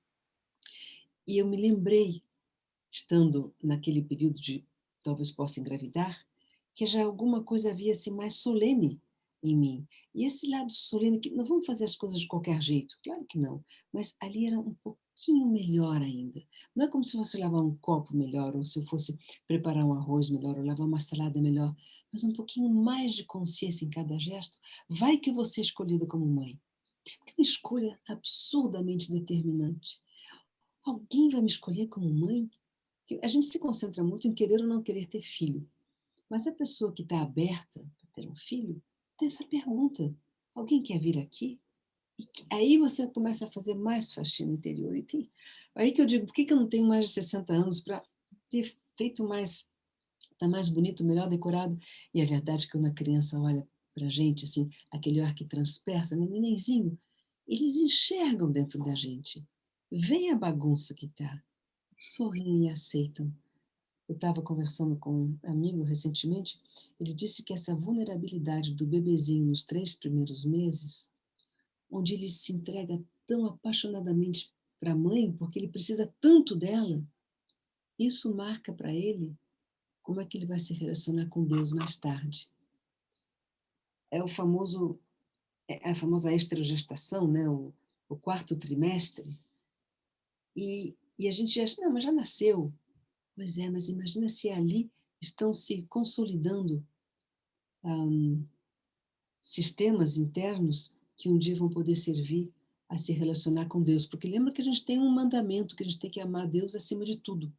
E eu me lembrei, estando naquele período de talvez possa engravidar, que já alguma coisa havia assim mais solene em mim. E esse lado solene, que não vamos fazer as coisas de qualquer jeito, claro que não, mas ali era um pouquinho melhor ainda. Não é como se fosse lavar um copo melhor, ou se eu fosse preparar um arroz melhor, ou lavar uma salada melhor, mas um pouquinho mais de consciência em cada gesto. Vai que você é escolhida como mãe. Que uma escolha absurdamente determinante. Alguém vai me escolher como mãe? A gente se concentra muito em querer ou não querer ter filho. Mas a pessoa que está aberta para ter um filho, tem essa pergunta: alguém quer vir aqui? Aí você começa a fazer mais faxina interior. E aí que eu digo, por que eu não tenho mais de 60 anos para ter feito mais, tá mais bonito, melhor decorado? E é verdade que quando a criança olha para a gente, assim, aquele olhar que transpersa, né, nenenzinho, eles enxergam dentro da gente. Vem a bagunça que tá, sorriem e aceitam. Eu estava conversando com um amigo recentemente, ele disse que essa vulnerabilidade do bebezinho nos 3 primeiros meses, onde ele se entrega tão apaixonadamente para a mãe, porque ele precisa tanto dela, isso marca para ele como é que ele vai se relacionar com Deus mais tarde. É o famoso, é a famosa esterogestação, né? O quarto trimestre, e a gente acha, não, mas já nasceu. Pois é, mas imagina se ali estão se consolidando sistemas internos que um dia vão poder servir a se relacionar com Deus. Porque lembra que a gente tem um mandamento, que a gente tem que amar Deus acima de tudo.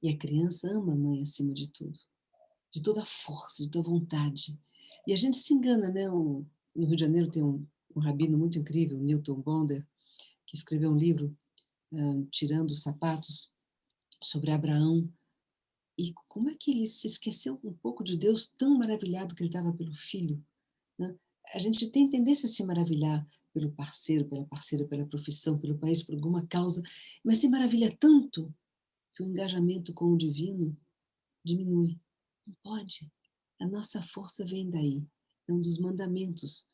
E a criança ama a mãe acima de tudo. De toda a força, de toda a vontade. E a gente se engana, né? No Rio de Janeiro tem um rabino muito incrível, Newton Bonder, que escreveu um livro, Tirando os Sapatos, sobre Abraão. E como é que ele se esqueceu um pouco de Deus, tão maravilhado que ele estava pelo filho, né? A gente tem tendência a se maravilhar pelo parceiro, pela parceira, pela profissão, pelo país, por alguma causa, mas se maravilha tanto que o engajamento com o divino diminui. Não pode. A nossa força vem daí. É um dos mandamentos.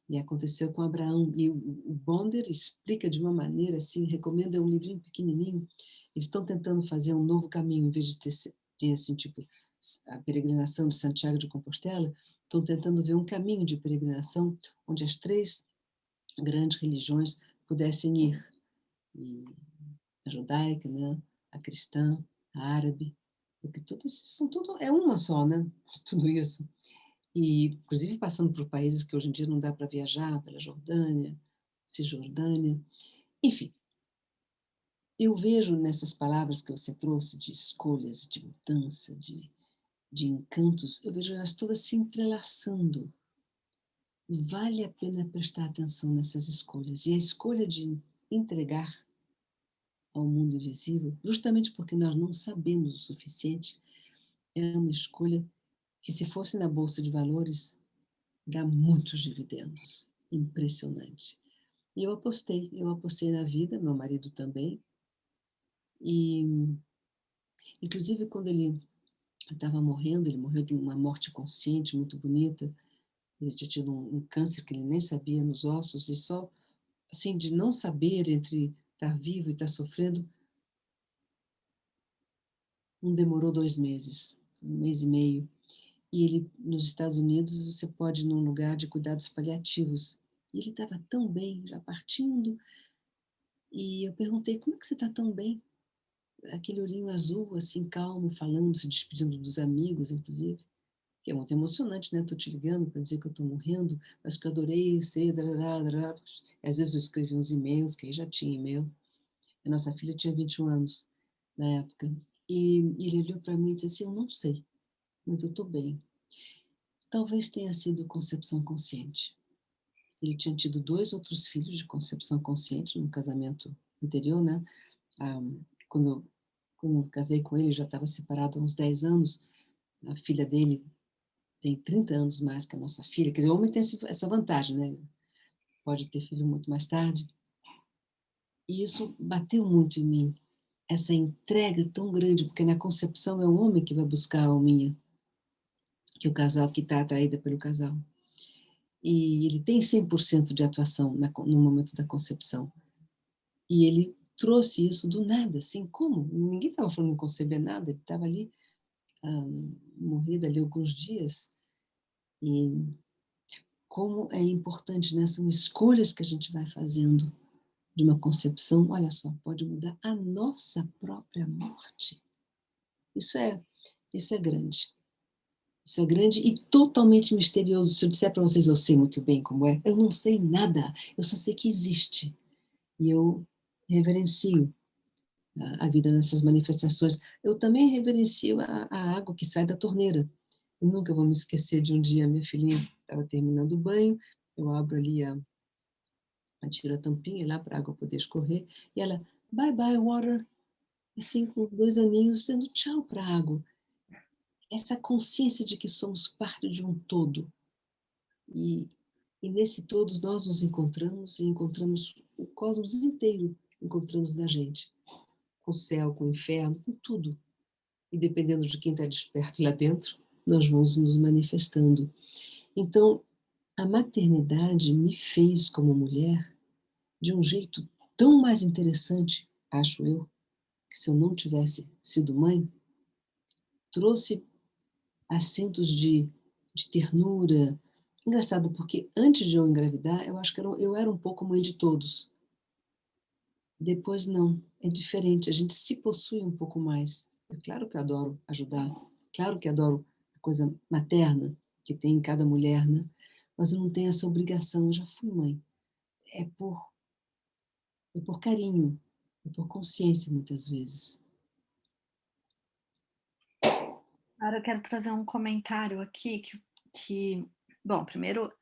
E aconteceu com Abraão. E o Bonder explica de uma maneira assim, recomendo, é um livrinho pequenininho. Eles estão tentando fazer um novo caminho, em vez de ter assim, tipo, a peregrinação de Santiago de Compostela, estão tentando ver um caminho de peregrinação onde as 3 grandes religiões pudessem ir. E a judaica, né? A cristã, a árabe, porque todas são tudo é uma só, né? Tudo isso. E inclusive passando por países que hoje em dia não dá para viajar, pela Jordânia, Cisjordânia, enfim. Eu vejo nessas palavras que você trouxe de escolhas, de mudança, de encantos, eu vejo elas todas se entrelaçando. Vale a pena prestar atenção nessas escolhas. E a escolha de entregar ao mundo invisível, justamente porque nós não sabemos o suficiente, é uma escolha que, se fosse na Bolsa de Valores, dá muitos dividendos. Impressionante. E eu apostei na vida, meu marido também, e inclusive quando ele estava morrendo, ele morreu de uma morte consciente, muito bonita, ele tinha tido um câncer que ele nem sabia nos ossos, e só, assim, de não saber entre estar vivo e estar sofrendo, não demorou 2 meses, 1 mês e meio. E ele, nos Estados Unidos, você pode ir num lugar de cuidados paliativos. E ele estava tão bem, já partindo. E eu perguntei, como é que você está tão bem? Aquele olhinho azul, assim, calmo, falando, se despedindo dos amigos, inclusive. Que é muito emocionante, né? Estou te ligando para dizer que eu estou morrendo, mas que eu adorei ser... Darará, darará. Às vezes eu escrevi uns e-mails, que aí já tinha e-mail. A nossa filha tinha 21 anos na época. E ele olhou para mim e disse assim, eu não sei, mas eu estou bem. Talvez tenha sido concepção consciente. Ele tinha tido 2 outros filhos de concepção consciente no casamento anterior, né? Ah, quando, quando eu casei com ele, já estava separado há uns 10 anos. A filha dele tem 30 anos mais que a nossa filha. Quer dizer, o homem tem essa vantagem, né? Pode ter filho muito mais tarde. E isso bateu muito em mim. Essa entrega tão grande, porque na concepção é o homem que vai buscar a alminha, que o casal, que está atraída pelo casal. E ele tem 100% de atuação no momento da concepção. E ele trouxe isso do nada, assim, como? Ninguém estava falando em conceber nada, ele estava ali, morrido ali alguns dias. E como é importante, né? São escolhas que a gente vai fazendo de uma concepção, olha só, pode mudar a nossa própria morte. Isso é, isso é grande. Isso é grande e totalmente misterioso. Se eu disser para vocês, eu sei muito bem como é, eu não sei nada, eu só sei que existe. E eu reverencio a vida nessas manifestações. Eu também reverencio a água que sai da torneira. Eu nunca vou me esquecer de um dia, minha filhinha estava terminando o banho, eu abro ali tiro a tampinha lá para a água poder escorrer, e ela, bye bye water, assim com 2 aninhos, dizendo tchau para a água. Essa consciência de que somos parte de um todo. E, e nesse todo nós nos encontramos e encontramos o cosmos inteiro, encontramos na gente. Com o céu, com o inferno, com tudo. E dependendo de quem está desperto lá dentro, nós vamos nos manifestando. Então, a maternidade me fez como mulher de um jeito tão mais interessante, acho eu, que se eu não tivesse sido mãe, trouxe acentos de ternura. Engraçado, porque antes de eu engravidar, eu acho que eu era um pouco mãe de todos. Depois não, é diferente, a gente se possui um pouco mais. É claro que eu adoro ajudar, claro que adoro a coisa materna que tem em cada mulher, né? Mas eu não tenho essa obrigação, eu já fui mãe. É por, é por carinho, é por consciência muitas vezes. Agora eu quero trazer um comentário aqui bom, primeiro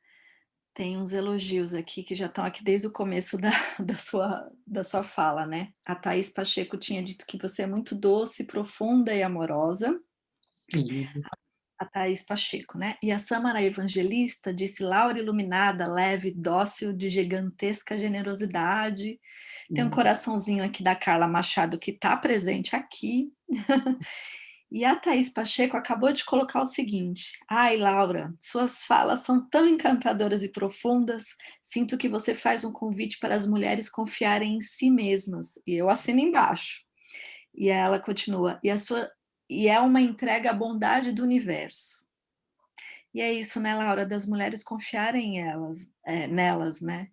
tem uns elogios aqui que já estão aqui desde o começo da sua fala, né. A Thaís Pacheco tinha dito que você é muito doce, profunda e amorosa. É lindo. A Thaís Pacheco, né. E a Sâmara Evangelista disse: "Laura iluminada, leve, dócil, de gigantesca generosidade". Tem um coraçãozinho aqui da Carla Machado que está presente aqui. E a Thaís Pacheco acabou de colocar o seguinte: "Ai, Laura, suas falas são tão encantadoras e profundas, sinto que você faz um convite para as mulheres confiarem em si mesmas", e eu assino embaixo. E ela continua: "E é uma entrega à bondade do universo". E é isso, né, Laura, das mulheres confiarem nelas, né.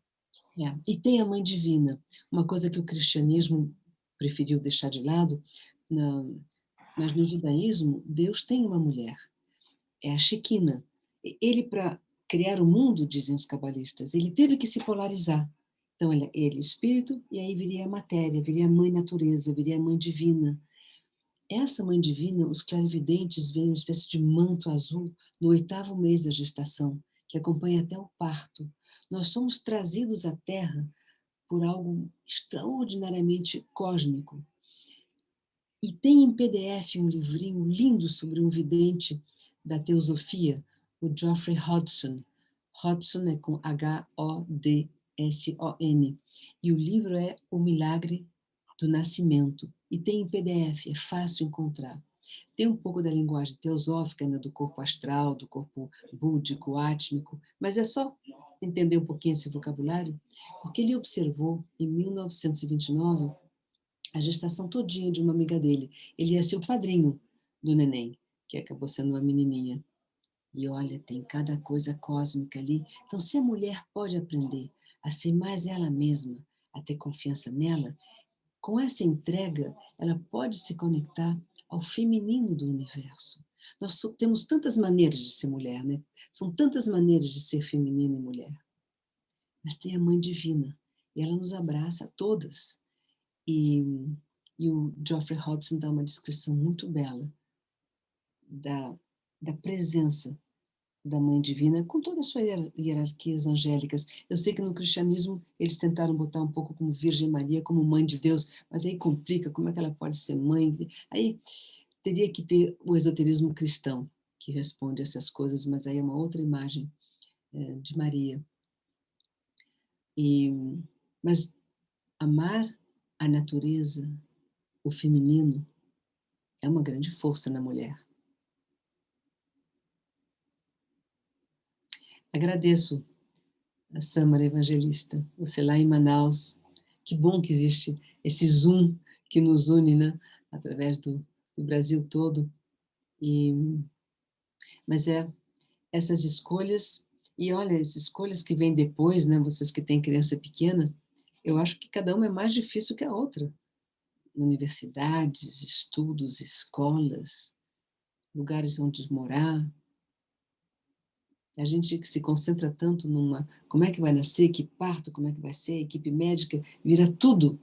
É. E tem a Mãe Divina, uma coisa que o cristianismo preferiu deixar de lado, na mas no judaísmo, Deus tem uma mulher, é a Shequina. Ele, para criar o mundo, dizem os cabalistas, ele teve que se polarizar. Então, ele é espírito, e aí viria a matéria, viria a mãe natureza, viria a mãe divina. Essa mãe divina, os clarividentes veem uma espécie de manto azul no 8º mês da gestação, que acompanha até o parto. Nós somos trazidos à Terra por algo extraordinariamente cósmico. E tem em PDF um livrinho lindo sobre um vidente da teosofia, o Geoffrey Hodgson. Hodgson é com Hodson. E o livro é O Milagre do Nascimento. E tem em PDF, é fácil encontrar. Tem um pouco da linguagem teosófica, né, do corpo astral, do corpo búdico, átmico, mas é só entender um pouquinho esse vocabulário, porque ele observou, em 1929, a gestação todinha de uma amiga dele. Ele ia ser o padrinho do neném, que acabou sendo uma menininha. E olha, tem cada coisa cósmica ali. Então, se a mulher pode aprender a ser mais ela mesma, a ter confiança nela, com essa entrega, ela pode se conectar ao feminino do universo. Nós temos tantas maneiras de ser mulher, né? São tantas maneiras de ser feminina e mulher. Mas tem a Mãe Divina, e ela nos abraça a todas. E, e o Geoffrey Hodgson dá uma descrição muito bela da, da presença da Mãe Divina, com todas as suas hierarquias angélicas. Eu sei que no cristianismo eles tentaram botar um pouco como Virgem Maria, como Mãe de Deus, mas aí complica, como é que ela pode ser mãe? Aí teria que ter o esoterismo cristão, que responde essas coisas, mas aí é uma outra imagem de Maria. E, mas amar a natureza, o feminino, é uma grande força na mulher. Agradeço a Sâmara Evangelista, você lá em Manaus. Que bom que existe esse Zoom que nos une, né? Através do Brasil todo. Mas essas escolhas E olha, as escolhas que vêm depois, né, vocês que têm criança pequena, eu acho que cada uma é mais difícil que a outra. Universidades, estudos, escolas, lugares onde morar. A gente que se concentra tanto numa como é que vai nascer, que parto, como é que vai ser, equipe médica, vira tudo.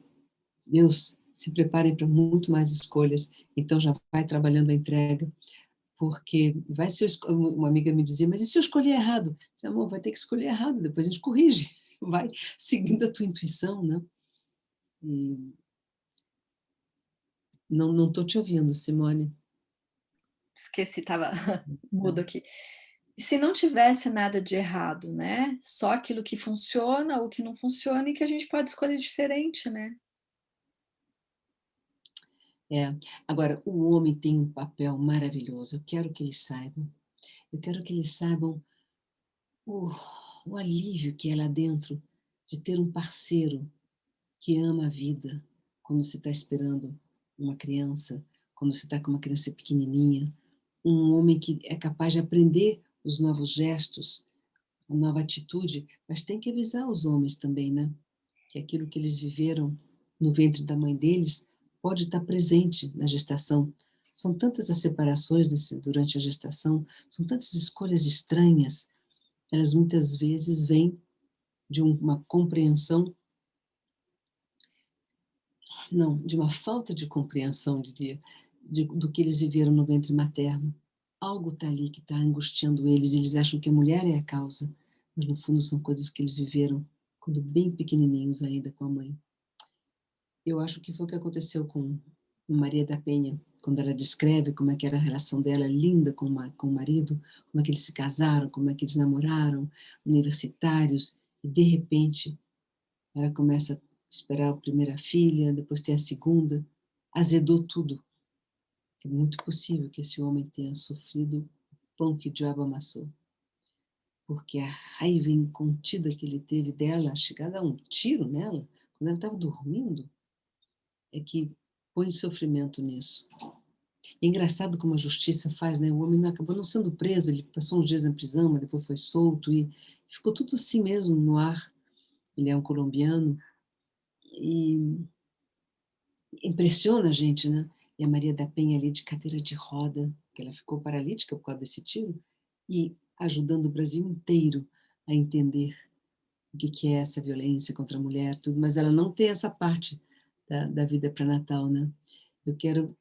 Deus, se preparem para muito mais escolhas, então já vai trabalhando a entrega, porque vai ser uma amiga me dizia: "Mas e se eu escolher errado?" Eu disse: "Amor, vai ter que escolher errado, depois a gente corrige, vai seguindo a tua intuição, né". E não estou te ouvindo, Simone. Esqueci, estava Tá. mudo aqui. E se não tivesse nada de errado, né, só aquilo que funciona, o que não funciona e que a gente pode escolher diferente, né. É. Agora, o homem tem um papel maravilhoso, eu quero que eles saibam. Eu quero que eles saibam o o alívio que é lá dentro de ter um parceiro que ama a vida, quando você está esperando uma criança, quando você está com uma criança pequenininha, um homem que é capaz de aprender os novos gestos, a nova atitude, mas tem que avisar os homens também, né, que aquilo que eles viveram no ventre da mãe deles pode estar presente na gestação. São tantas as separações durante a gestação, são tantas escolhas estranhas, elas muitas vezes vêm de uma compreensão, não, de uma falta de compreensão, diria, do que eles viveram no ventre materno. Algo está ali que está angustiando eles, eles acham que a mulher é a causa, mas no fundo são coisas que eles viveram quando bem pequenininhos ainda com a mãe. Eu acho que foi o que aconteceu com Maria da Penha, quando ela descreve como é que era a relação dela linda com o marido, como é que eles se casaram, como é que eles namoraram, universitários, e de repente ela começa a esperar a primeira filha, depois tem a segunda, azedou tudo. É muito possível que esse homem tenha sofrido o pão que o diabo amassou, porque a raiva incontida que ele teve dela, chegada a um tiro nela, quando ela estava dormindo, é que põe sofrimento nisso. É engraçado como a justiça faz, né, o homem acabou não sendo preso, ele passou uns dias na prisão, mas depois foi solto e ficou tudo assim mesmo no ar. Ele é um colombiano e impressiona a gente, né. E a Maria da Penha ali de cadeira de roda, que ela ficou paralítica por causa desse tiro, e ajudando o Brasil inteiro a entender o que é essa violência contra a mulher, tudo, mas ela não tem essa parte da vida pré-natal, né. Eu quero,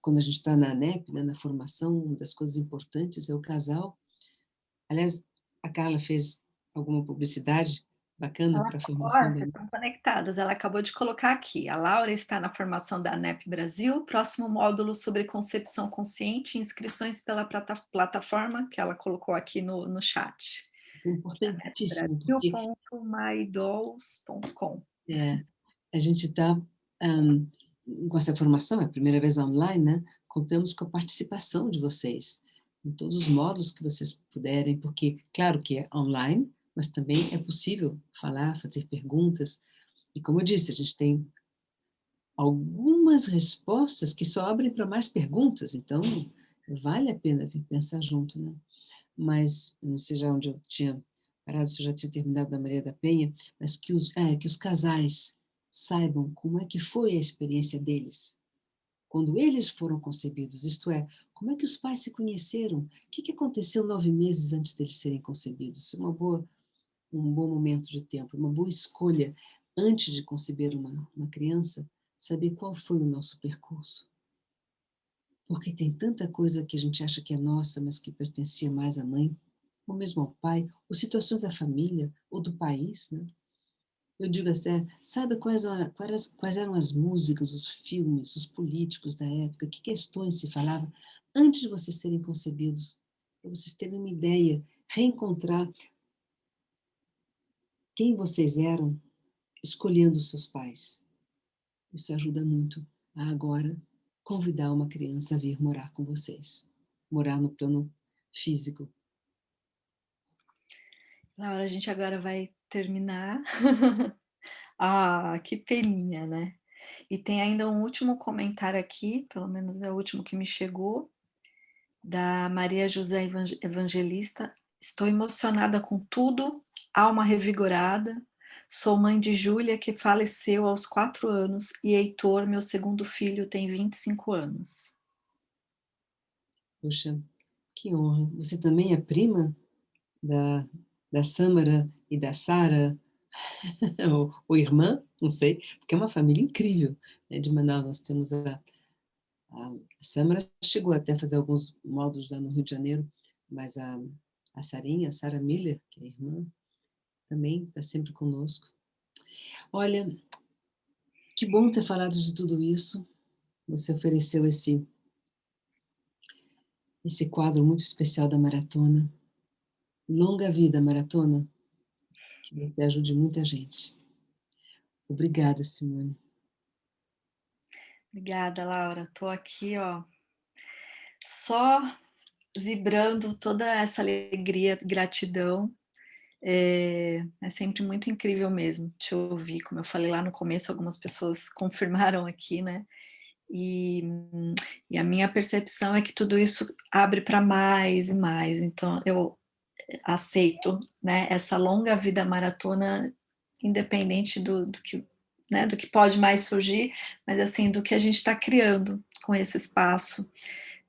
quando a gente está na ANEP, né, na formação, uma das coisas importantes é o casal. Aliás, a Carla fez alguma publicidade bacana Ela para a ó, formação da vocês estão conectadas, ela acabou de colocar aqui: "A Laura está na formação da ANEP Brasil, próximo módulo sobre concepção consciente, inscrições pela plataforma", que ela colocou aqui no chat, é que é importantíssimo, porque anepbrasil.mydolls.com. é, a gente está, com essa formação, é a primeira vez online, né, contamos com a participação de vocês, em todos os módulos que vocês puderem, porque claro que é online, mas também é possível falar, fazer perguntas, e como eu disse, a gente tem algumas respostas que só abrem para mais perguntas, então vale a pena vir pensar junto, né. Mas, eu não sei já onde eu tinha parado, se eu já tinha terminado da Maria da Penha, mas que os casais saibam como é que foi a experiência deles, quando eles foram concebidos, isto é, como é que os pais se conheceram, o que aconteceu 9 meses antes deles serem concebidos, isso é um bom momento de tempo, uma boa escolha, antes de conceber uma criança, saber qual foi o nosso percurso. Porque tem tanta coisa que a gente acha que é nossa, mas que pertencia mais à mãe, ou mesmo ao pai, ou situações da família, ou do país, né. Eu digo assim, sabe quais eram as músicas, os filmes, os políticos da época, que questões se falava antes de vocês serem concebidos, para vocês terem uma ideia, reencontrar quem vocês eram escolhendo os seus pais. Isso ajuda muito a agora convidar uma criança a vir morar com vocês, morar no plano físico. Laura, a gente agora vai terminar. Ah, que peninha, né. E tem ainda um último comentário aqui, pelo menos é o último que me chegou, da Maria José Evangelista. Estou emocionada com tudo, alma revigorada. Sou mãe de Júlia, que faleceu aos 4 anos, e Heitor, meu segundo filho, tem 25 anos. Puxa, que honra. Você também é prima da da Sâmara e da Sara, ou irmã, não sei, porque é uma família incrível, né, de Manaus. Nós temos a Sâmara chegou até a fazer alguns módulos lá no Rio de Janeiro, mas a Sarinha, a Sara Miller, que é a irmã, também está sempre conosco. Olha, que bom ter falado de tudo isso. Você ofereceu esse quadro muito especial da maratona. Longa vida, maratona, que você ajude muita gente. Obrigada, Simone. Obrigada, Laura. Estou aqui, ó, só vibrando toda essa alegria, gratidão. É sempre muito incrível mesmo te ouvir. Como eu falei lá no começo, algumas pessoas confirmaram aqui, né? E, e a minha percepção é que tudo isso abre para mais e mais. Então, eu aceito, né, essa longa vida maratona, independente do que, né, do que pode mais surgir, mas assim, do que a gente está criando com esse espaço,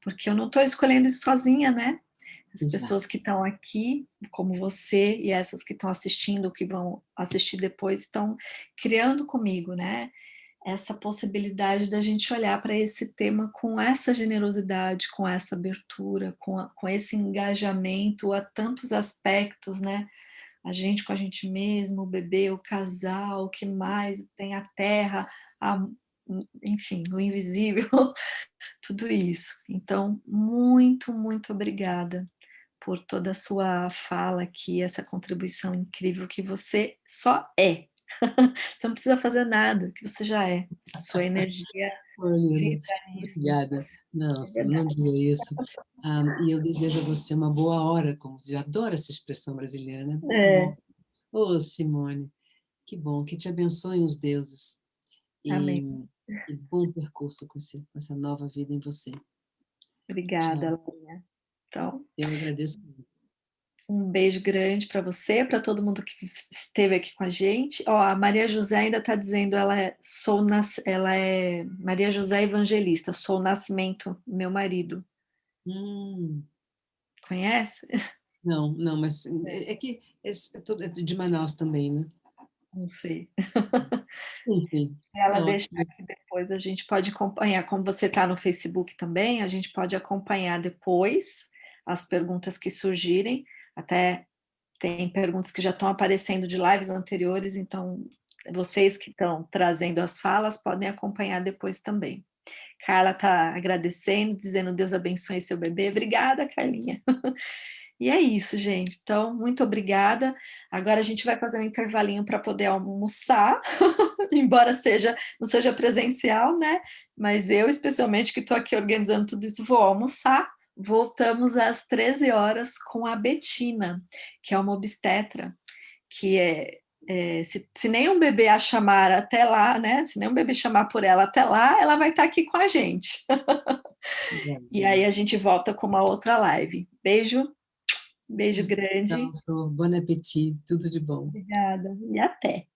porque eu não estou escolhendo isso sozinha, né? As Exato. pessoas que estão aqui, como você, e essas que estão assistindo, que vão assistir depois, estão criando comigo, né? Essa possibilidade da gente olhar para esse tema com essa generosidade, com essa abertura, com esse engajamento a tantos aspectos, né? A gente com a gente mesmo, o bebê, o casal, o que mais tem a terra, a, enfim, o invisível, tudo isso. Então, muito, muito obrigada por toda a sua fala aqui, essa contribuição incrível que você só é. Você não precisa fazer nada, que você já é. A sua energia Olha, vibra nisso, obrigada. você é Nossa, não verdade. diga isso. E eu desejo a você uma boa hora, como eu adoro essa expressão brasileira, né? Boa hora. É, Ô, Simone, que bom, que te abençoem os deuses amém. e bom percurso com essa nova vida em você. Obrigada, Tchau. Laurinha. Então, Eu agradeço muito. um beijo grande para você, para todo mundo que esteve aqui com a gente. Ó, a Maria José ainda está dizendo, ela é Maria José Evangelista, sou o Nascimento, meu marido. Hum, Conhece? não, não, mas é que é de Manaus também, né? Não sei. Enfim, Se ela é deixar ótimo. aqui depois, a gente pode acompanhar. Como você está no Facebook também, a gente pode acompanhar depois as perguntas que surgirem. Até tem perguntas que já estão aparecendo de lives anteriores, então vocês que estão trazendo as falas podem acompanhar depois também. Carla está agradecendo, dizendo Deus abençoe seu bebê. Obrigada, Carlinha. E é isso, gente. Então, muito obrigada. Agora a gente vai fazer um intervalinho para poder almoçar, embora não seja presencial, né? Mas eu, especialmente, que estou aqui organizando tudo isso, vou almoçar. Voltamos às 13 horas com a Betina, que é uma obstetra, que se nenhum bebê a chamar até lá, né? Se nenhum bebê chamar por ela até lá, ela vai estar aqui com a gente. E aí Maravilha. a gente volta com uma outra live. Beijo, beijo Tchau, grande. Flor. Bon appétit. Tudo de bom. Obrigada e até.